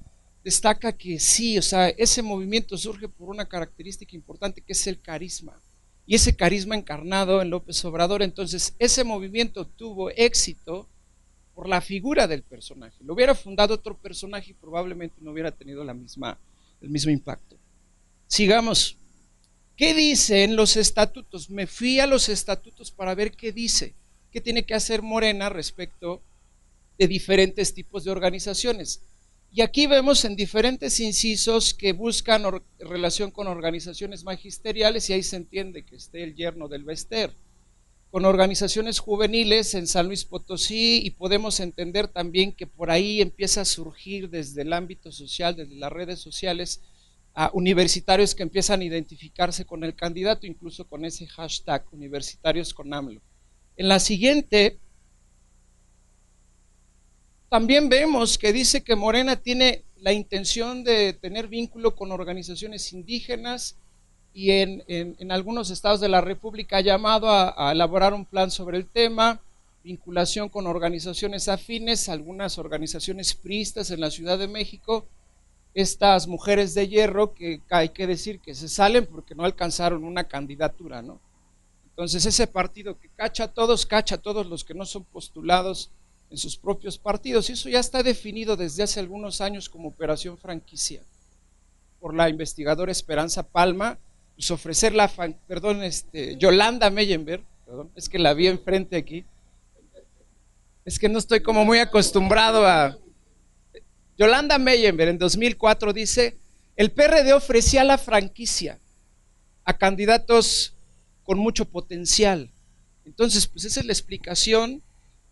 destaca que sí, o sea, ese movimiento surge por una característica importante que es el carisma, y ese carisma encarnado en López Obrador. Entonces, ese movimiento tuvo éxito por la figura del personaje. Lo hubiera fundado otro personaje y probablemente no hubiera tenido el mismo impacto. Sigamos. ¿Qué dicen los estatutos? Me fui a los estatutos para ver qué dice. ¿Qué tiene que hacer Morena respecto de diferentes tipos de organizaciones? Y aquí vemos en diferentes incisos que buscan relación con organizaciones magisteriales, y ahí se entiende que esté el yerno del Bester, con organizaciones juveniles en San Luis Potosí, y podemos entender también que por ahí empieza a surgir desde el ámbito social, desde las redes sociales, a universitarios que empiezan a identificarse con el candidato, incluso con ese hashtag, universitarios con AMLO. En la siguiente, también vemos que dice que Morena tiene la intención de tener vínculo con organizaciones indígenas y en algunos estados de la República ha llamado a elaborar un plan sobre el tema, vinculación con organizaciones afines, algunas organizaciones priistas en la Ciudad de México, estas mujeres de hierro que hay que decir que se salen porque no alcanzaron una candidatura, ¿no? Entonces ese partido que cacha a todos los que no son postulados en sus propios partidos, y eso ya está definido desde hace algunos años como operación franquicia por la investigadora Esperanza Palma, pues ofrecer la, Yolanda Meyenberg, perdón, es que la vi enfrente aquí, es que no estoy como muy acostumbrado a... Yolanda Meyenberg en 2004 dice, el PRD ofrecía la franquicia a candidatos con mucho potencial. Entonces, pues esa es la explicación.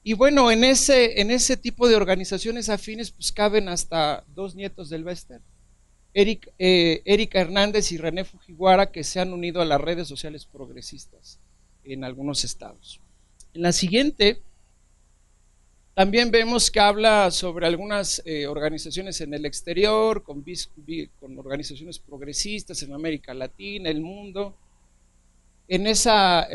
Y bueno, en ese tipo de organizaciones afines, pues caben hasta 2 nietos del Bester, Erika Hernández y René Fujiwara, que se han unido a las redes sociales progresistas en algunos estados. En la siguiente, también vemos que habla sobre algunas organizaciones en el exterior, con organizaciones progresistas en América Latina, el mundo. En esa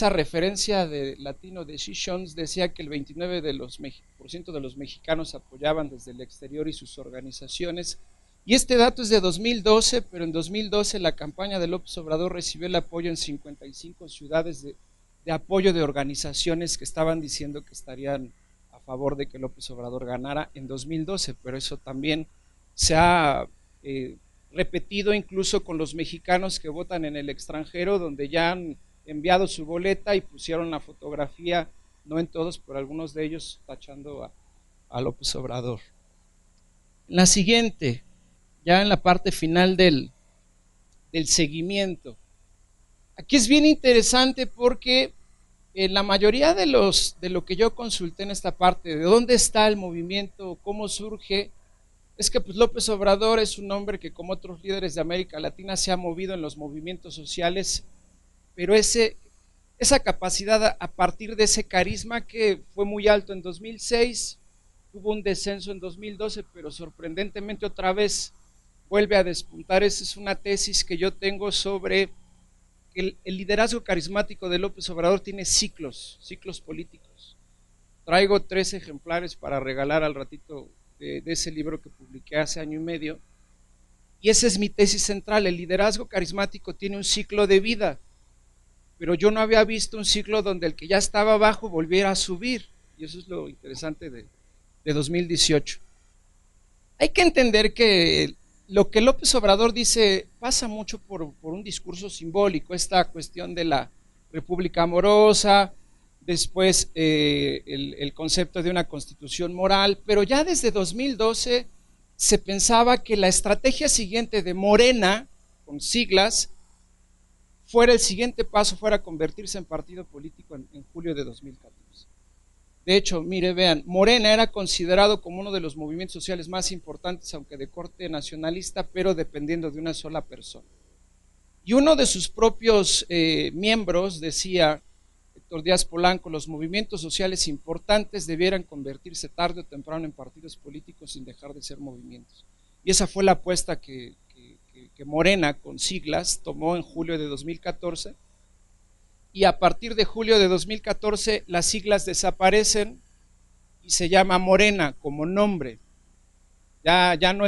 referencia de latino de Shishons decía que el 29% de los mexicanos apoyaban desde el exterior y sus organizaciones. Y este dato es de 2012, pero en 2012 la campaña de López Obrador recibió el apoyo en 55 ciudades de apoyo de organizaciones que estaban diciendo que estarían a favor de que López Obrador ganara en 2012, pero eso también se ha repetido incluso con los mexicanos que votan en el extranjero, donde ya han enviado su boleta y pusieron la fotografía, no en todos, pero algunos de ellos tachando a López Obrador. La siguiente, ya en la parte final del seguimiento. Aquí es bien interesante porque en la mayoría de lo que yo consulté en esta parte, de dónde está el movimiento, cómo surge, es que pues López Obrador es un hombre que como otros líderes de América Latina se ha movido en los movimientos sociales, pero esa capacidad a partir de ese carisma que fue muy alto en 2006, tuvo un descenso en 2012, pero sorprendentemente otra vez vuelve a despuntar. Esa es una tesis que yo tengo sobre que el liderazgo carismático de López Obrador tiene ciclos políticos. Traigo 3 ejemplares para regalar al ratito de ese libro que publiqué hace año y medio, y esa es mi tesis central. El liderazgo carismático tiene un ciclo de vida, pero yo no había visto un ciclo donde el que ya estaba abajo volviera a subir, y eso es lo interesante de 2018. Hay que entender que lo que López Obrador dice pasa mucho por un discurso simbólico, esta cuestión de la república amorosa, después el concepto de una constitución moral, pero ya desde 2012 se pensaba que la estrategia siguiente de Morena, con siglas, fuera el siguiente paso, fuera convertirse en partido político en julio de 2014. De hecho, mire, vean, Morena era considerado como uno de los movimientos sociales más importantes, aunque de corte nacionalista, pero dependiendo de una sola persona. Y uno de sus propios miembros decía, Héctor Díaz Polanco, los movimientos sociales importantes debieran convertirse tarde o temprano en partidos políticos sin dejar de ser movimientos. Y esa fue la apuesta que Morena, con siglas, tomó en julio de 2014. Y a partir de julio de 2014 las siglas desaparecen y se llama Morena como nombre. Ya no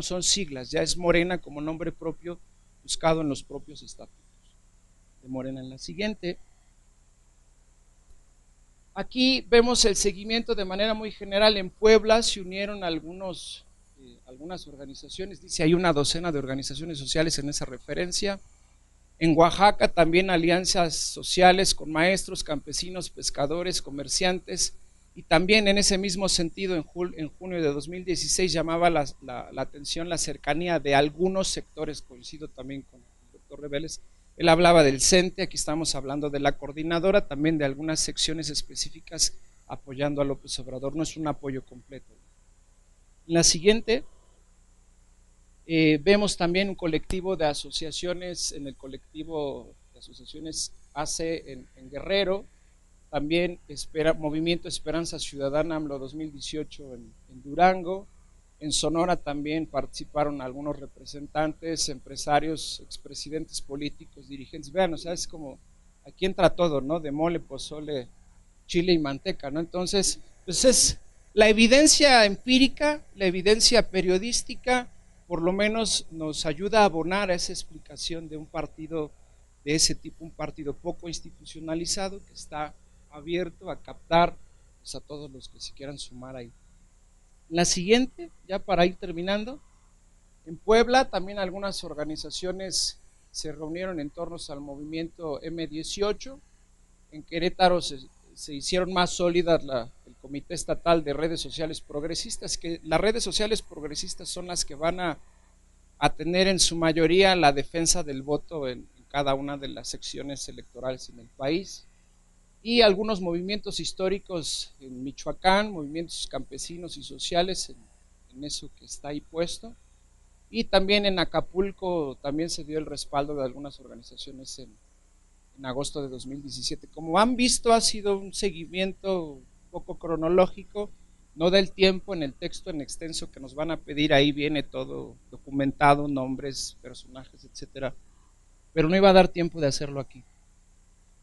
son siglas, ya es Morena como nombre propio buscado en los propios estatutos de Morena. En la siguiente, aquí vemos el seguimiento de manera muy general. En Puebla se unieron algunas organizaciones, dice hay una docena de organizaciones sociales en esa referencia. En Oaxaca también alianzas sociales con maestros, campesinos, pescadores, comerciantes, y también en ese mismo sentido en junio de 2016 llamaba la atención la cercanía de algunos sectores. Coincido también con el doctor Reveles, él hablaba del CENTE, aquí estamos hablando de la coordinadora, también de algunas secciones específicas apoyando a López Obrador, no es un apoyo completo. En la siguiente, Vemos también un colectivo de asociaciones, en el colectivo de asociaciones ACE en Guerrero, también Movimiento Esperanza Ciudadana AMLO 2018 en Durango. En Sonora también participaron algunos representantes, empresarios, expresidentes políticos, dirigentes. Vean, o sea, es como, aquí entra todo, ¿no? De mole, pozole, chile y manteca, ¿no? Entonces, pues es la evidencia empírica, la evidencia periodística, por lo menos nos ayuda a abonar a esa explicación de un partido de ese tipo, un partido poco institucionalizado que está abierto a captar, pues, a todos los que se quieran sumar ahí. La siguiente, ya para ir terminando, en Puebla también algunas organizaciones se reunieron en torno al movimiento M18, en Querétaro se hicieron más sólidas el Comité Estatal de Redes Sociales Progresistas, que las redes sociales progresistas son las que van a tener en su mayoría la defensa del voto en cada una de las secciones electorales en el país. Y algunos movimientos históricos en Michoacán, movimientos campesinos y sociales en eso que está ahí puesto. Y también en Acapulco también se dio el respaldo de algunas organizaciones en agosto de 2017. Como han visto, ha sido un seguimiento un poco cronológico, no del tiempo. En el texto en extenso que nos van a pedir, ahí viene todo documentado, nombres, personajes, etcétera, pero no iba a dar tiempo de hacerlo aquí.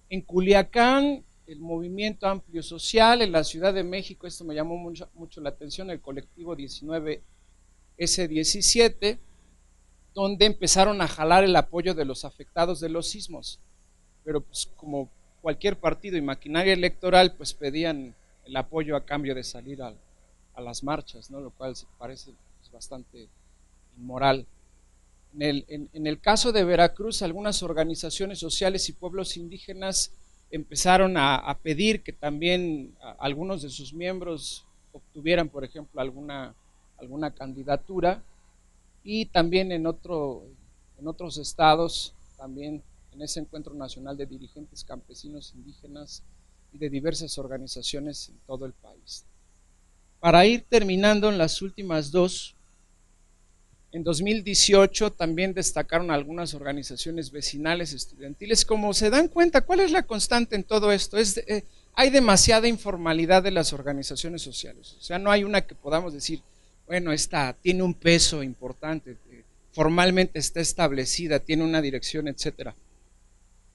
En Culiacán, el movimiento amplio social. En la Ciudad de México, esto me llamó mucho la atención, el colectivo 19S17, donde empezaron a jalar el apoyo de los afectados de los sismos, pero pues como cualquier partido y maquinaria electoral, pues pedían el apoyo a cambio de salir a las marchas, ¿no? Lo cual parece pues, bastante inmoral. En el caso de Veracruz, algunas organizaciones sociales y pueblos indígenas empezaron a pedir que también algunos de sus miembros obtuvieran, por ejemplo, alguna candidatura, y también en otros estados, también en ese encuentro nacional de dirigentes campesinos, indígenas y de diversas organizaciones en todo el país. Para ir terminando en las últimas dos, en 2018 también destacaron algunas organizaciones vecinales estudiantiles. Como se dan cuenta, ¿cuál es la constante en todo esto? Hay demasiada informalidad de las organizaciones sociales. O sea, no hay una que podamos decir, bueno, esta tiene un peso importante, formalmente está establecida, tiene una dirección, etcétera.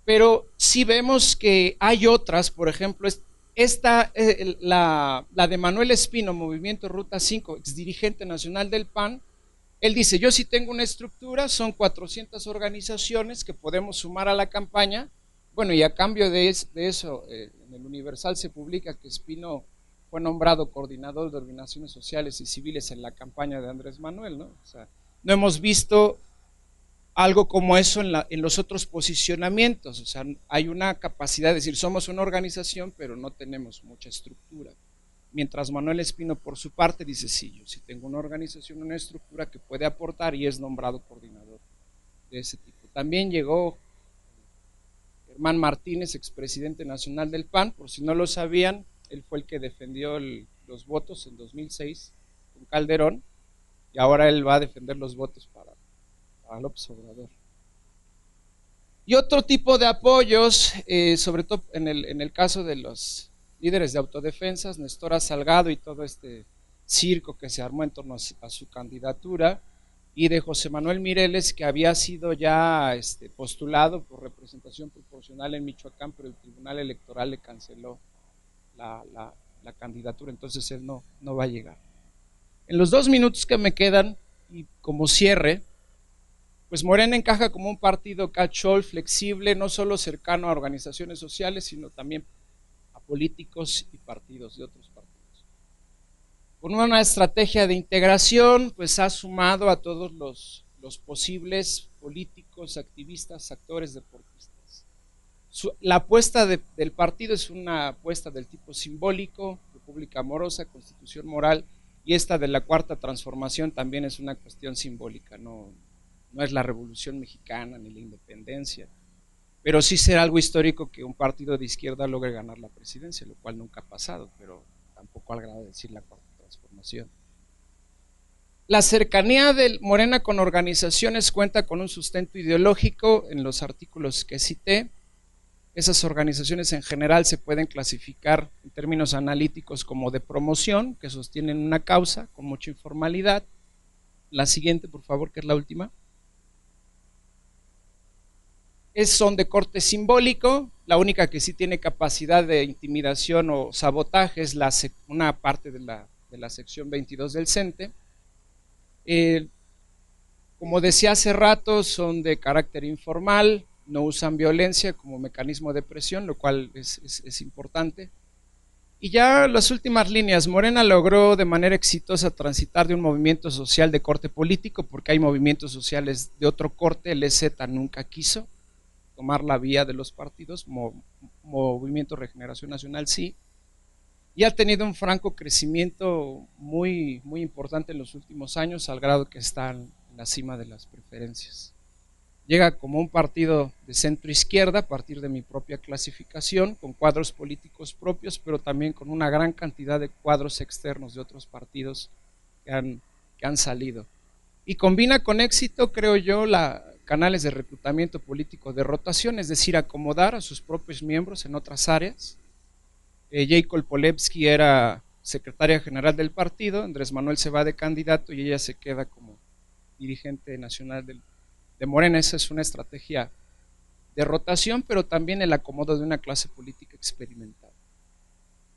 Pero sí vemos que hay otras, por ejemplo, la de Manuel Espino, Movimiento Ruta 5, exdirigente nacional del PAN. Él dice, yo sí tengo una estructura, son 400 organizaciones que podemos sumar a la campaña. Bueno, y a cambio de eso, en el Universal se publica que Espino fue nombrado coordinador de organizaciones sociales y civiles en la campaña de Andrés Manuel, ¿no? O sea, no hemos visto algo como eso en los otros posicionamientos. O sea, hay una capacidad de decir, somos una organización, pero no tenemos mucha estructura. Mientras Manuel Espino, por su parte, dice, sí, yo sí tengo una organización, una estructura que puede aportar, y es nombrado coordinador de ese tipo. También llegó Germán Martínez, expresidente nacional del PAN, por si no lo sabían, él fue el que defendió los votos en 2006 con Calderón, y ahora él va a defender los votos para López Obrador. Y otro tipo de apoyos, sobre todo en el caso de los líderes de autodefensas, Nestora Salgado y todo este circo que se armó en torno a su candidatura, y de José Manuel Mireles, que había sido ya postulado por representación proporcional en Michoacán, pero el Tribunal Electoral le canceló la candidatura, entonces él no va a llegar. En los 2 minutos que me quedan, y como cierre, pues Morena encaja como un partido catch-all, flexible, no solo cercano a organizaciones sociales, sino también a políticos y partidos de otros partidos. Con una estrategia de integración, pues ha sumado a todos los posibles políticos, activistas, actores, deportistas. La apuesta del partido es una apuesta del tipo simbólico, república amorosa, constitución moral, y esta de la cuarta transformación también es una cuestión simbólica, no es la Revolución Mexicana ni la independencia, pero sí será algo histórico que un partido de izquierda logre ganar la presidencia, lo cual nunca ha pasado, pero tampoco al grado de decir la cuarta transformación. La cercanía de Morena con organizaciones cuenta con un sustento ideológico en los artículos que cité. Esas organizaciones en general se pueden clasificar en términos analíticos como de promoción, que sostienen una causa con mucha informalidad. La siguiente, por favor, que es la última. Son de corte simbólico, la única que sí tiene capacidad de intimidación o sabotaje es una parte de la sección 22 del CENTE. Como decía hace rato, son de carácter informal, no usan violencia como mecanismo de presión, lo cual es importante. Y ya las últimas líneas, Morena logró de manera exitosa transitar de un movimiento social de corte político, porque hay movimientos sociales de otro corte, el EZ nunca quiso tomar la vía de los partidos, Movimiento Regeneración Nacional sí, y ha tenido un franco crecimiento muy importante en los últimos años, al grado que está en la cima de las preferencias. Llega como un partido de centro izquierda a partir de mi propia clasificación, con cuadros políticos propios, pero también con una gran cantidad de cuadros externos de otros partidos que han salido. Y combina con éxito, creo yo, canales de reclutamiento político de rotación, es decir, acomodar a sus propios miembros en otras áreas. Jacob Polewski era secretaria general del partido, Andrés Manuel se va de candidato y ella se queda como dirigente nacional de Morena. Esa es una estrategia de rotación, pero también el acomodo de una clase política experimental.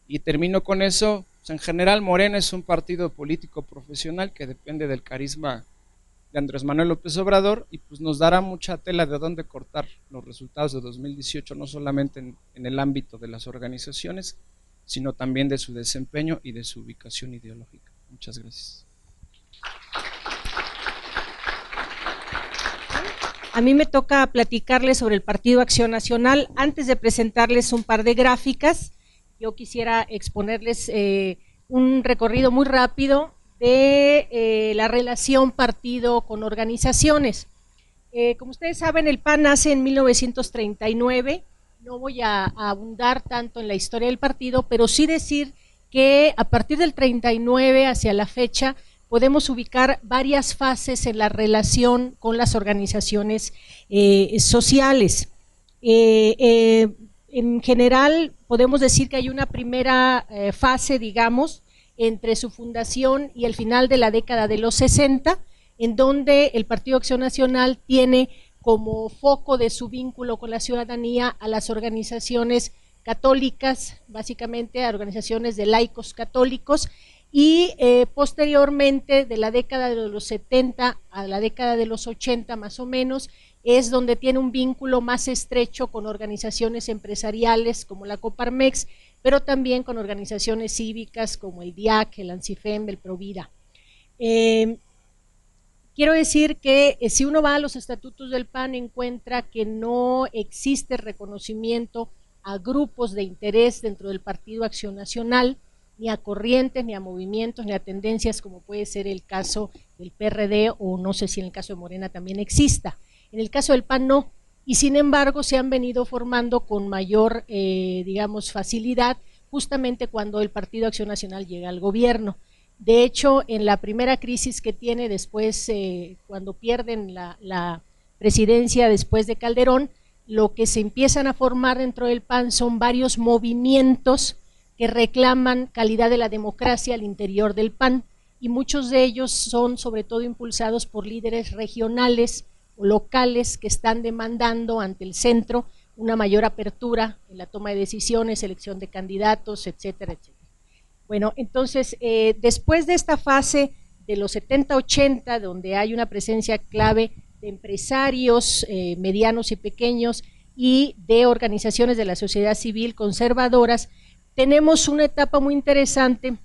Y termino con eso. Pues en general, Morena es un partido político profesional que depende del carisma de Andrés Manuel López Obrador, y pues nos dará mucha tela de dónde cortar los resultados de 2018, no solamente en el ámbito de las organizaciones, sino también de su desempeño y de su ubicación ideológica. Muchas gracias. A mí me toca platicarles sobre el Partido Acción Nacional. Antes de presentarles un par de gráficas, yo quisiera exponerles un recorrido muy rápido de la relación partido con organizaciones. Como ustedes saben, el PAN nace en 1939, no voy a abundar tanto en la historia del partido, pero sí decir que a partir del 39 hacia la fecha podemos ubicar varias fases en la relación con las organizaciones sociales. En general podemos decir que hay una primera fase, digamos, entre su fundación y el final de la década de los 60, en donde el Partido Acción Nacional tiene como foco de su vínculo con la ciudadanía a las organizaciones católicas, básicamente a organizaciones de laicos católicos, y posteriormente de la década de los 70 a la década de los 80 más o menos, es donde tiene un vínculo más estrecho con organizaciones empresariales como la Coparmex, pero también con organizaciones cívicas como el DIAC, el ANSIFEM, el Provida. Quiero decir que si uno va a los estatutos del PAN encuentra que no existe reconocimiento a grupos de interés dentro del Partido Acción Nacional, ni a corrientes, ni a movimientos, ni a tendencias, como puede ser el caso del PRD, o no sé si en el caso de Morena también exista. En el caso del PAN no, y sin embargo se han venido formando con mayor, digamos, facilidad, justamente cuando el Partido Acción Nacional llega al gobierno. De hecho, en la primera crisis que tiene después, cuando pierden la presidencia después de Calderón, lo que se empiezan a formar dentro del PAN son varios movimientos que reclaman calidad de la democracia al interior del PAN, y muchos de ellos son sobre todo impulsados por líderes regionales o locales que están demandando ante el centro una mayor apertura en la toma de decisiones, elección de candidatos, etcétera, etcétera. Bueno, entonces, después de esta fase de los 70-80, donde hay una presencia clave de empresarios medianos y pequeños y de organizaciones de la sociedad civil conservadoras, tenemos una etapa muy interesante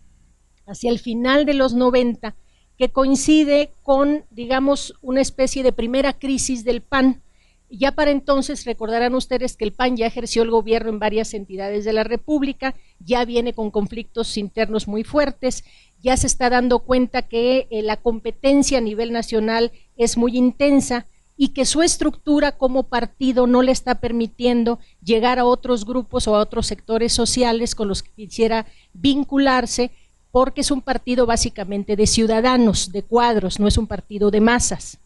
hacia el final de los 90 que coincide con, digamos, una especie de primera crisis del PAN. Ya para entonces recordarán ustedes que el PAN ya ejerció el gobierno en varias entidades de la República, ya viene con conflictos internos muy fuertes, ya se está dando cuenta que la competencia a nivel nacional es muy intensa y que su estructura como partido no le está permitiendo llegar a otros grupos o a otros sectores sociales con los que quisiera vincularse, porque es un partido básicamente de ciudadanos, de cuadros, no es un partido de masas.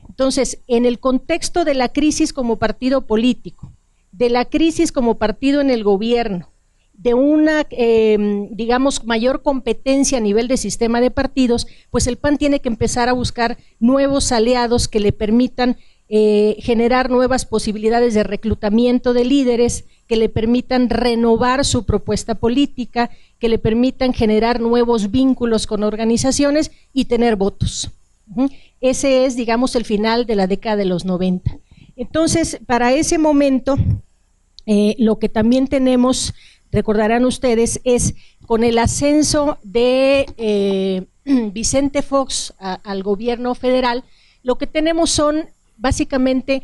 Entonces, en el contexto de la crisis como partido político, de la crisis como partido en el gobierno, de una, digamos, mayor competencia a nivel de sistema de partidos, pues el PAN tiene que empezar a buscar nuevos aliados que le permitan generar nuevas posibilidades de reclutamiento de líderes, que le permitan renovar su propuesta política, que le permitan generar nuevos vínculos con organizaciones y tener votos. Ese es, digamos, el final de la década de los 90. Entonces, para ese momento, lo que también tenemos, recordarán ustedes, es con el ascenso de Vicente Fox al gobierno federal, lo que tenemos son básicamente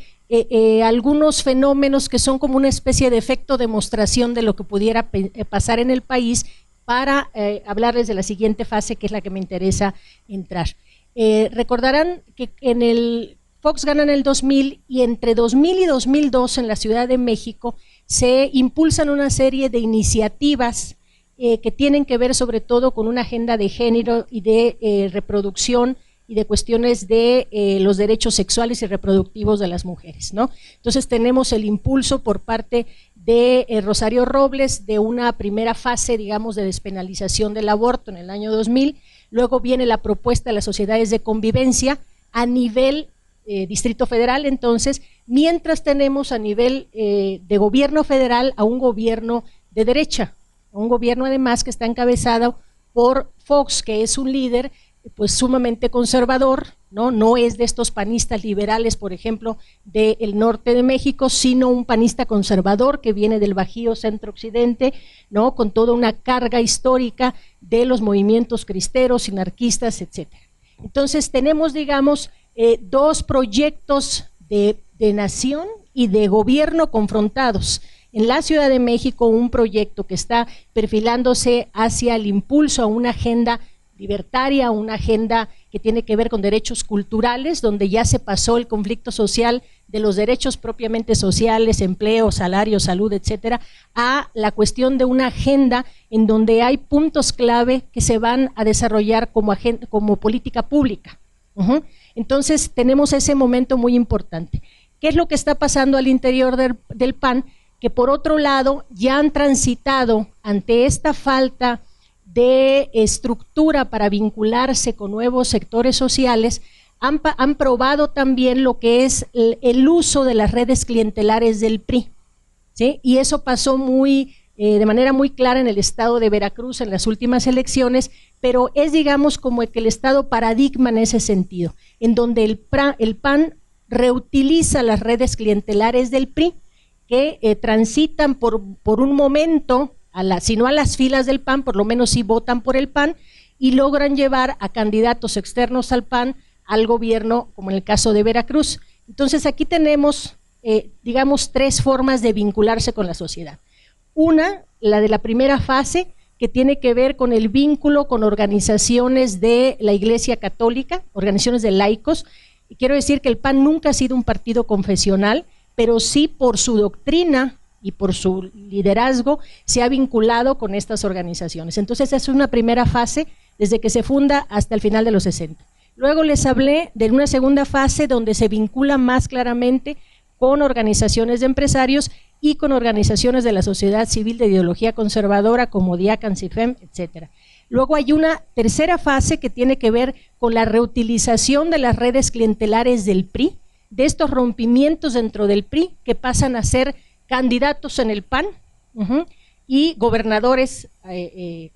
algunos fenómenos que son como una especie de efecto demostración de lo que pudiera pasar en el país para hablarles de la siguiente fase, que es la que me interesa entrar. Recordarán que en el Fox gana en el 2000 y entre 2000 y 2002 en la Ciudad de México se impulsan una serie de iniciativas que tienen que ver sobre todo con una agenda de género y de reproducción y de cuestiones de los derechos sexuales y reproductivos de las mujeres, ¿no? Entonces tenemos el impulso por parte de Rosario Robles de una primera fase, digamos, de despenalización del aborto en el año 2000, luego viene la propuesta de las sociedades de convivencia a nivel Distrito Federal, entonces, mientras tenemos a nivel de gobierno federal a un gobierno de derecha, a un gobierno además que está encabezado por Fox, que es un líder pues sumamente conservador, no es de estos panistas liberales, por ejemplo, del norte de México, sino un panista conservador que viene del Bajío centro-occidente, ¿no? Con toda una carga histórica de los movimientos cristeros, anarquistas, etcétera. Entonces tenemos, digamos, dos proyectos de nación y de gobierno confrontados. En la Ciudad de México, un proyecto que está perfilándose hacia el impulso a una agenda libertaria, una agenda que tiene que ver con derechos culturales, donde ya se pasó el conflicto social de los derechos propiamente sociales, empleo, salario, salud, etcétera, a la cuestión de una agenda en donde hay puntos clave que se van a desarrollar como política pública. Entonces tenemos ese momento muy importante. ¿Qué es lo que está pasando al interior del PAN? Que por otro lado ya han transitado ante esta falta de estructura para vincularse con nuevos sectores sociales, han probado también lo que es el uso de las redes clientelares del PRI, ¿sí? Y eso pasó de manera muy clara en el estado de Veracruz en las últimas elecciones, pero es, digamos, como que el estado paradigma en ese sentido, en donde el PAN reutiliza las redes clientelares del PRI, que transitan por un momento, si no a las filas del PAN, por lo menos sí votan por el PAN y logran llevar a candidatos externos al PAN al gobierno, como en el caso de Veracruz. Entonces aquí tenemos, digamos, tres formas de vincularse con la sociedad. Una, la de la primera fase, que tiene que ver con el vínculo con organizaciones de la Iglesia Católica, organizaciones de laicos. Y quiero decir que el PAN nunca ha sido un partido confesional, pero sí por su doctrina y por su liderazgo se ha vinculado con estas organizaciones. Entonces esa es una primera fase desde que se funda hasta el final de los 60. Luego les hablé de una segunda fase donde se vincula más claramente con organizaciones de empresarios y con organizaciones de la sociedad civil de ideología conservadora como Diacan, CIFEM, etcétera. Luego hay una tercera fase que tiene que ver con la reutilización de las redes clientelares del PRI, de estos rompimientos dentro del PRI que pasan a ser candidatos en el PAN y gobernadores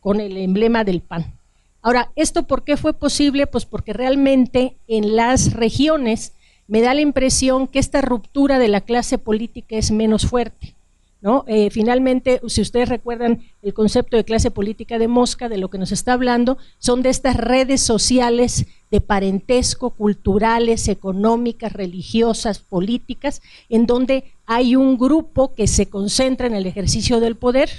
con el emblema del PAN. Ahora, ¿esto por qué fue posible? Pues porque realmente en las regiones me da la impresión que esta ruptura de la clase política es menos fuerte, ¿no? Finalmente, si ustedes recuerdan el concepto de clase política de Mosca, de lo que nos está hablando, son de estas redes sociales de parentesco, culturales, económicas, religiosas, políticas, en donde hay un grupo que se concentra en el ejercicio del poder,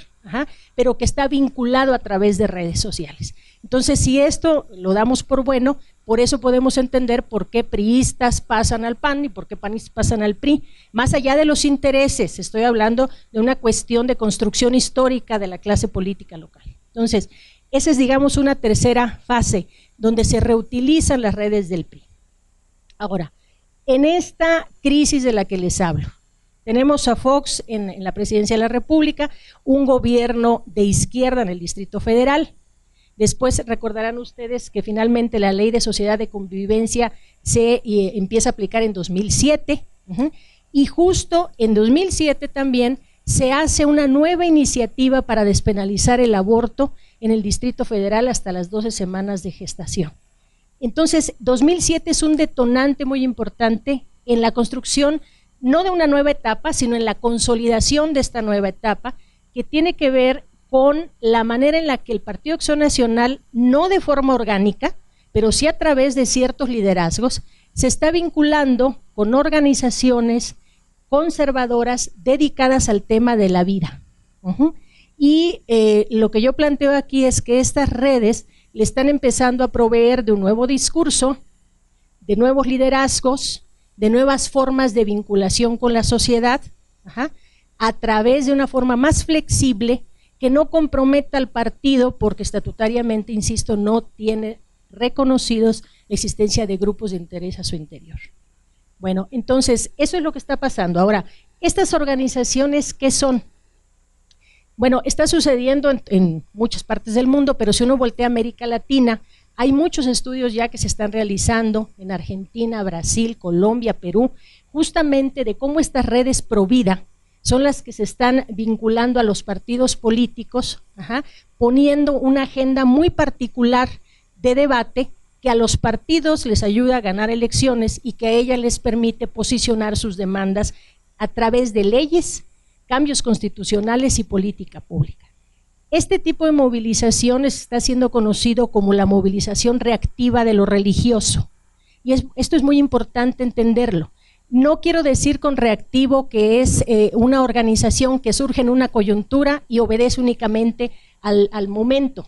pero que está vinculado a través de redes sociales. Entonces, si esto lo damos por bueno, por eso podemos entender por qué priistas pasan al PAN y por qué panistas pasan al PRI. Más allá de los intereses, estoy hablando de una cuestión de construcción histórica de la clase política local. Entonces, Esa es, digamos, una tercera fase, donde se reutilizan las redes del PRI. Ahora, en esta crisis de la que les hablo, tenemos a Fox en la presidencia de la República, un gobierno de izquierda en el Distrito Federal. Después recordarán ustedes que finalmente la Ley de Sociedad de Convivencia se empieza a aplicar en 2007, y justo en 2007 también se hace una nueva iniciativa para despenalizar el aborto en el Distrito Federal hasta las 12 semanas de gestación. Entonces, 2007 es un detonante muy importante en la construcción no de una nueva etapa, sino en la consolidación de esta nueva etapa, que tiene que ver con la manera en la que el Partido Acción Nacional, no de forma orgánica, pero sí a través de ciertos liderazgos, se está vinculando con organizaciones conservadoras dedicadas al tema de la vida. Y lo que yo planteo aquí es que estas redes le están empezando a proveer de un nuevo discurso, de nuevos liderazgos, de nuevas formas de vinculación con la sociedad, a través de una forma más flexible que no comprometa al partido, porque estatutariamente, insisto, no tiene reconocidos la existencia de grupos de interés a su interior. Bueno, entonces, eso es lo que está pasando. Ahora, estas organizaciones, ¿qué son? Bueno, está sucediendo en muchas partes del mundo, pero si uno voltea a América Latina, hay muchos estudios ya que se están realizando en Argentina, Brasil, Colombia, Perú, justamente de cómo estas redes pro vida son las que se están vinculando a los partidos políticos, poniendo una agenda muy particular de debate que a los partidos les ayuda a ganar elecciones y que a ellas les permite posicionar sus demandas a través de leyes, cambios constitucionales y política pública. Este tipo de movilización está siendo conocido como la movilización reactiva de lo religioso, y esto es muy importante entenderlo. No quiero decir con reactivo que es una organización que surge en una coyuntura y obedece únicamente al momento.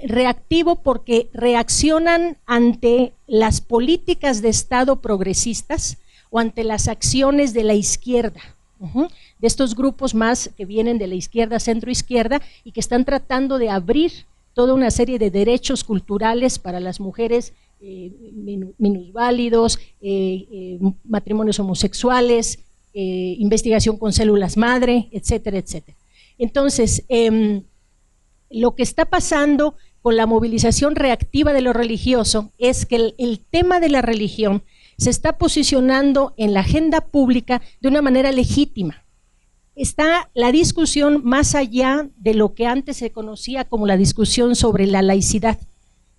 Reactivo porque reaccionan ante las políticas de Estado progresistas o ante las acciones de la izquierda, de estos grupos más que vienen de la izquierda, centro-izquierda, y que están tratando de abrir toda una serie de derechos culturales para las mujeres, minusválidos, matrimonios homosexuales, investigación con células madre, etcétera, etcétera. Entonces, lo que está pasando con la movilización reactiva de lo religioso es que el tema de la religión se está posicionando en la agenda pública de una manera legítima. Está la discusión más allá de lo que antes se conocía como la discusión sobre la laicidad.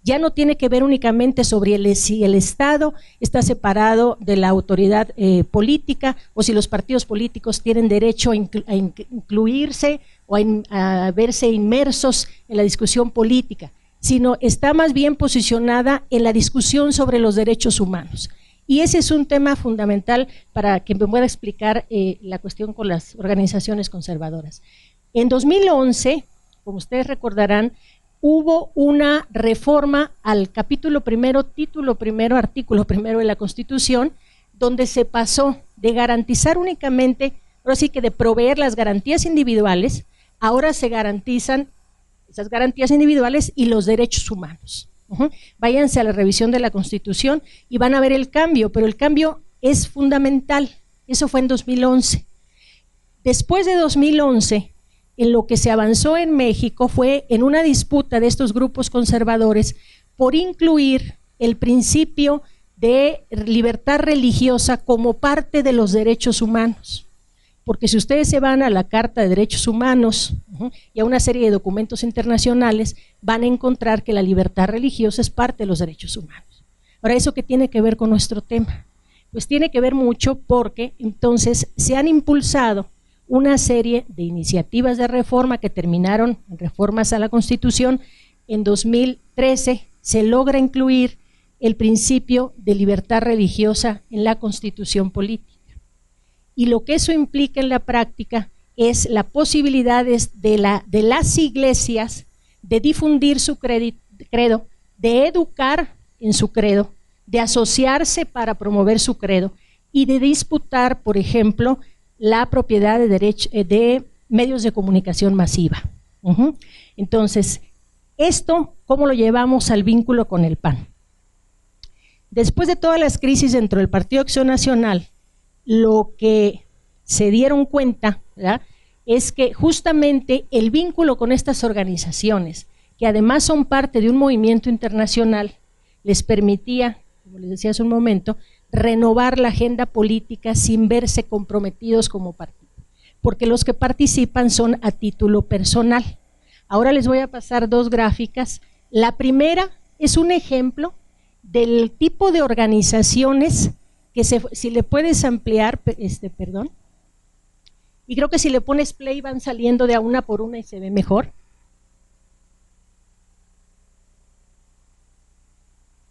Ya no tiene que ver únicamente sobre si el Estado está separado de la autoridad política o si los partidos políticos tienen derecho a incluirse o a verse inmersos en la discusión política, sino está más bien posicionada en la discusión sobre los derechos humanos. Y ese es un tema fundamental para que me pueda explicar la cuestión con las organizaciones conservadoras. En 2011, como ustedes recordarán, hubo una reforma al capítulo primero, título primero, artículo primero de la Constitución, donde se pasó de garantizar únicamente, ahora sí que de proveer las garantías individuales, ahora se garantizan esas garantías individuales y los derechos humanos. Váyanse a la revisión de la Constitución y van a ver el cambio, pero el cambio es fundamental. Eso fue en 2011. Después de 2011, en lo que se avanzó en México fue en una disputa de estos grupos conservadores por incluir el principio de libertad religiosa como parte de los derechos humanos. Porque si ustedes se van a la Carta de Derechos Humanos y a una serie de documentos internacionales, van a encontrar que la libertad religiosa es parte de los derechos humanos. Ahora, ¿eso qué tiene que ver con nuestro tema? Pues tiene que ver mucho porque entonces se han impulsado una serie de iniciativas de reforma que terminaron en reformas a la Constitución. En 2013 se logra incluir el principio de libertad religiosa en la Constitución política. Y lo que eso implica en la práctica es la posibilidad de las iglesias de difundir su credo, de educar en su credo, de asociarse para promover su credo y de disputar, por ejemplo, la propiedad de medios de comunicación masiva. Entonces, Esto, ¿cómo lo llevamos al vínculo con el PAN? Después de todas las crisis dentro del Partido Acción Nacional, lo que se dieron cuenta, ¿verdad?, es que justamente el vínculo con estas organizaciones, que además son parte de un movimiento internacional, les permitía, como les decía hace un momento, renovar la agenda política sin verse comprometidos como partido, porque los que participan son a título personal. Ahora les voy a pasar dos gráficas. La primera es un ejemplo del tipo de organizaciones que si le puedes ampliar, perdón, y creo que si le pones play van saliendo de a una por una y se ve mejor.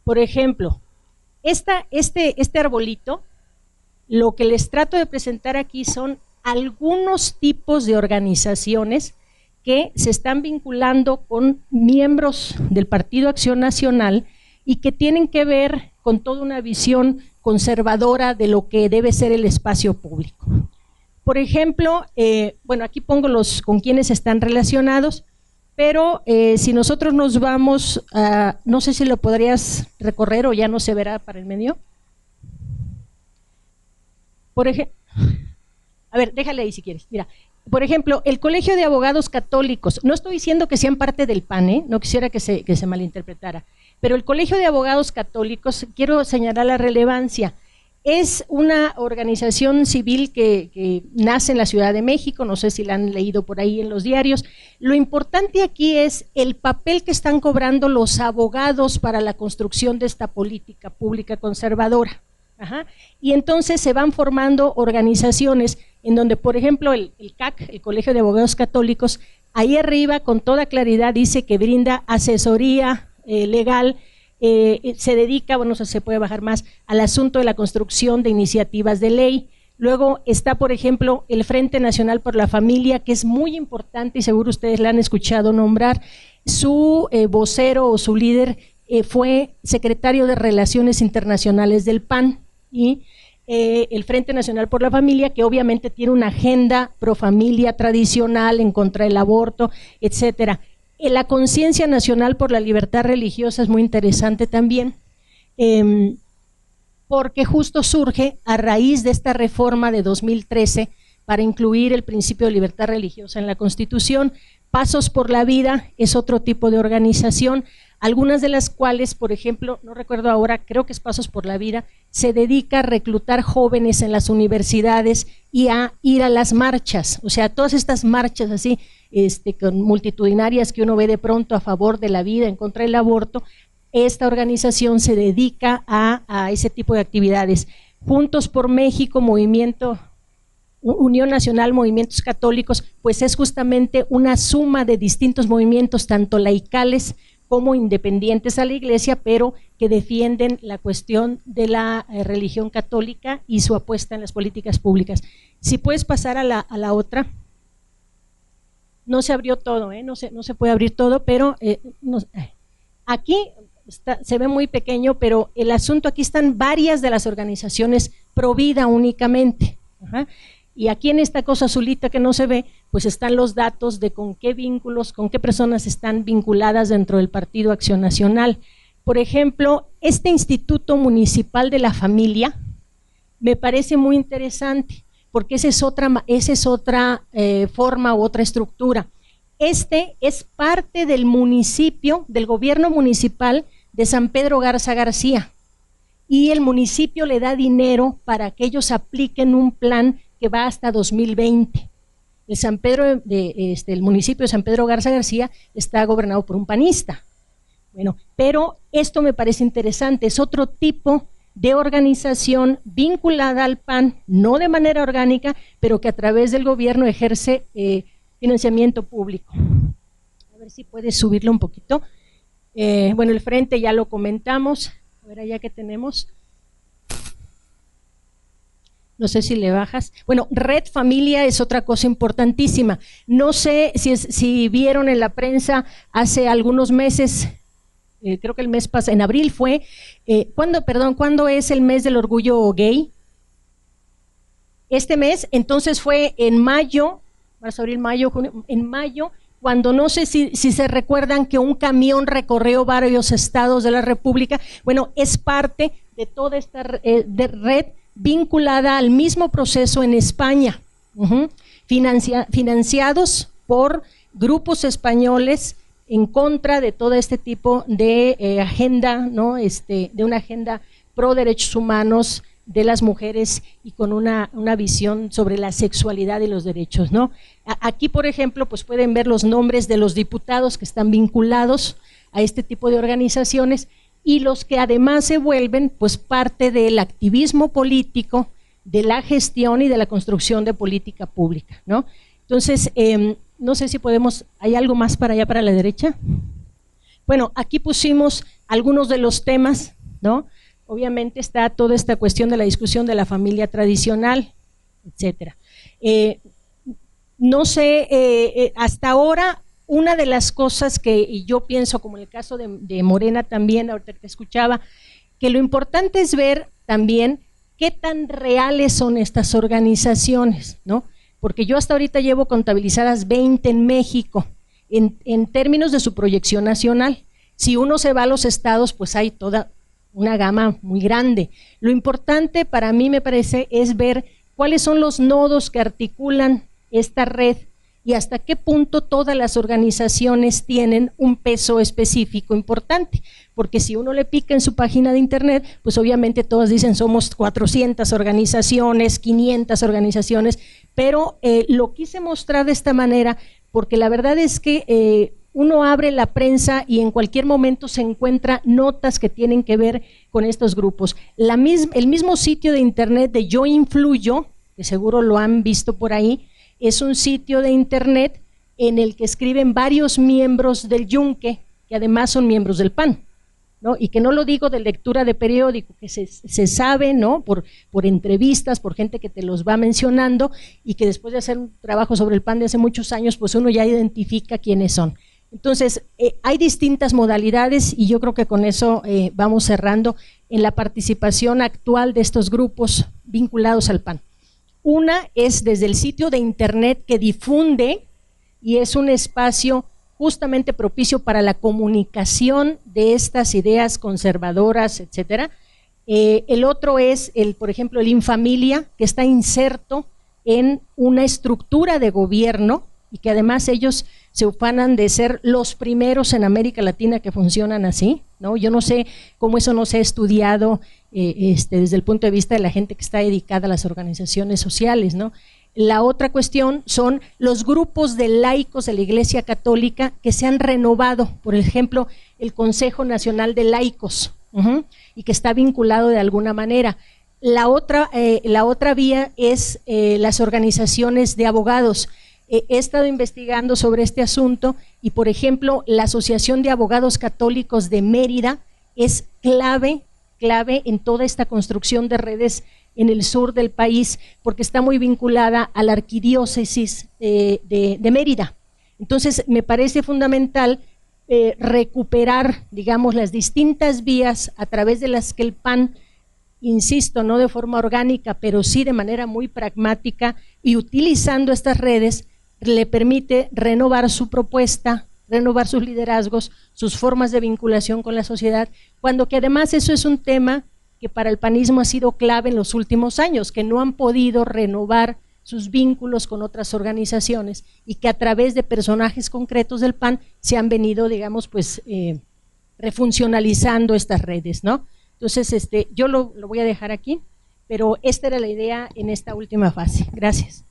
Por ejemplo, este arbolito, lo que les trato de presentar aquí son algunos tipos de organizaciones que se están vinculando con miembros del Partido Acción Nacional y que tienen que ver con toda una visión conservadora de lo que debe ser el espacio público. Por ejemplo, bueno, aquí pongo con quienes están relacionados, pero si nosotros nos vamos a, no sé si lo podrías recorrer o ya no se verá para el medio. Por ejemplo, a ver, déjale ahí si quieres. Mira, por ejemplo, el Colegio de Abogados Católicos, no estoy diciendo que sean parte del PAN, no quisiera que se malinterpretara, pero el Colegio de Abogados Católicos, quiero señalar la relevancia. Es una organización civil que nace en la Ciudad de México, no sé si la han leído por ahí en los diarios. Lo importante aquí es el papel que están cobrando los abogados para la construcción de esta política pública conservadora. Ajá. Y entonces se van formando organizaciones en donde, por ejemplo, el CAC, el Colegio de Abogados Católicos, ahí arriba con toda claridad dice que brinda asesoría legal, se dedica, bueno, se puede bajar más, al asunto de la construcción de iniciativas de ley. Luego está, por ejemplo, el Frente Nacional por la Familia, que es muy importante y seguro ustedes la han escuchado nombrar. Su vocero o su líder fue secretario de Relaciones Internacionales del PAN, y el Frente Nacional por la Familia, que obviamente tiene una agenda pro familia tradicional, en contra del aborto, etcétera. La Conciencia Nacional por la Libertad Religiosa es muy interesante también, porque justo surge a raíz de esta reforma de 2013 para incluir el principio de libertad religiosa en la Constitución. Pasos por la Vida es otro tipo de organización, algunas de las cuales, por ejemplo, no recuerdo ahora, creo que es Pasos por la Vida, se dedica a reclutar jóvenes en las universidades y a ir a las marchas, o sea, todas estas marchas así, con multitudinarias que uno ve de pronto a favor de la vida, en contra del aborto. Esta organización se dedica a ese tipo de actividades. Juntos por México, Movimiento Unión Nacional, Movimientos Católicos, pues es justamente una suma de distintos movimientos, tanto laicales como independientes a la Iglesia, pero que defienden la cuestión de la religión católica y su apuesta en las políticas públicas. Si puedes pasar a la otra. No se abrió todo, no se puede abrir todo, pero aquí se ve muy pequeño, pero el asunto, aquí están varias de las organizaciones pro vida únicamente. Ajá. Y aquí en esta cosa azulita que no se ve, pues están los datos de con qué vínculos, con qué personas están vinculadas dentro del Partido Acción Nacional. Por ejemplo, este Instituto Municipal de la Familia me parece muy interesante, porque esa es otra forma u otra estructura. Este es parte del municipio, del gobierno municipal de San Pedro Garza García, y el municipio le da dinero para que ellos apliquen un plan que va hasta 2020. El municipio de San Pedro Garza García está gobernado por un panista. Bueno, pero esto me parece interesante, es otro tipo de organización vinculada al PAN, no de manera orgánica, pero que a través del gobierno ejerce financiamiento público. A ver si puedes subirlo un poquito. Bueno, el Frente ya lo comentamos, a ver allá que tenemos. No sé si le bajas. Bueno, Red Familia es otra cosa importantísima. No sé si vieron en la prensa hace algunos meses, creo que el mes pasado, en abril fue, ¿cuándo es el mes del orgullo gay? Este mes, entonces fue en mayo, marzo, abril, mayo, junio, en mayo cuando no sé si se recuerdan que un camión recorrió varios estados de la República. Bueno, es parte de toda esta red vinculada al mismo proceso en España, financiados por grupos españoles en contra de todo este tipo de agenda, ¿no? De una agenda pro derechos humanos de las mujeres y con una visión sobre la sexualidad y los derechos, ¿no? Aquí, por ejemplo, pues pueden ver los nombres de los diputados que están vinculados a este tipo de organizaciones y los que además se vuelven pues parte del activismo político, de la gestión y de la construcción de política pública, ¿no? Entonces, no sé si podemos, ¿hay algo más para allá para la derecha? Bueno, aquí pusimos algunos de los temas, ¿no? Obviamente está toda esta cuestión de la discusión de la familia tradicional, etcétera. No sé, hasta ahora, una de las cosas que yo pienso, como en el caso de Morena también, ahorita te escuchaba, que lo importante es ver también qué tan reales son estas organizaciones, ¿no? Porque yo hasta ahorita llevo contabilizadas 20 en México, en términos de su proyección nacional. Si uno se va a los estados, pues hay toda una gama muy grande. Lo importante para mí, me parece, es ver cuáles son los nodos que articulan esta red y hasta qué punto todas las organizaciones tienen un peso específico importante, porque si uno le pica en su página de internet, pues obviamente todas dicen somos 400 organizaciones, 500 organizaciones, pero lo quise mostrar de esta manera porque la verdad es que uno abre la prensa y en cualquier momento se encuentra notas que tienen que ver con estos grupos. El mismo sitio de internet de Yo Influyo, que seguro lo han visto por ahí, es un sitio de internet en el que escriben varios miembros del Yunque, que además son miembros del PAN, ¿no? Y que no lo digo de lectura de periódico, que se sabe, ¿no? Por entrevistas, por gente que te los va mencionando y que después de hacer un trabajo sobre el PAN de hace muchos años, pues uno ya identifica quiénes son. Entonces, hay distintas modalidades y yo creo que con eso vamos cerrando en la participación actual de estos grupos vinculados al PAN. Una es desde el sitio de internet que difunde y es un espacio justamente propicio para la comunicación de estas ideas conservadoras, etcétera. El otro es, por ejemplo, el Infamilia, que está inserto en una estructura de gobierno y que además ellos se ufanan de ser los primeros en América Latina que funcionan así, ¿no? Yo no sé cómo eso no se ha estudiado desde el punto de vista de la gente que está dedicada a las organizaciones sociales, ¿no? La otra cuestión son los grupos de laicos de la Iglesia Católica que se han renovado, por ejemplo, el Consejo Nacional de Laicos, y que está vinculado de alguna manera. La otra vía es las organizaciones de abogados. He estado investigando sobre este asunto y, por ejemplo, la Asociación de Abogados Católicos de Mérida es clave en toda esta construcción de redes en el sur del país, porque está muy vinculada a la arquidiócesis de Mérida. Entonces, me parece fundamental recuperar, digamos, las distintas vías a través de las que el PAN, insisto, no de forma orgánica, pero sí de manera muy pragmática y utilizando estas redes, le permite renovar su propuesta, renovar sus liderazgos, sus formas de vinculación con la sociedad, cuando que además eso es un tema que para el panismo ha sido clave en los últimos años, que no han podido renovar sus vínculos con otras organizaciones y que a través de personajes concretos del PAN se han venido, digamos, pues refuncionalizando estas redes, ¿no? Entonces, yo lo voy a dejar aquí, pero esta era la idea en esta última fase. Gracias.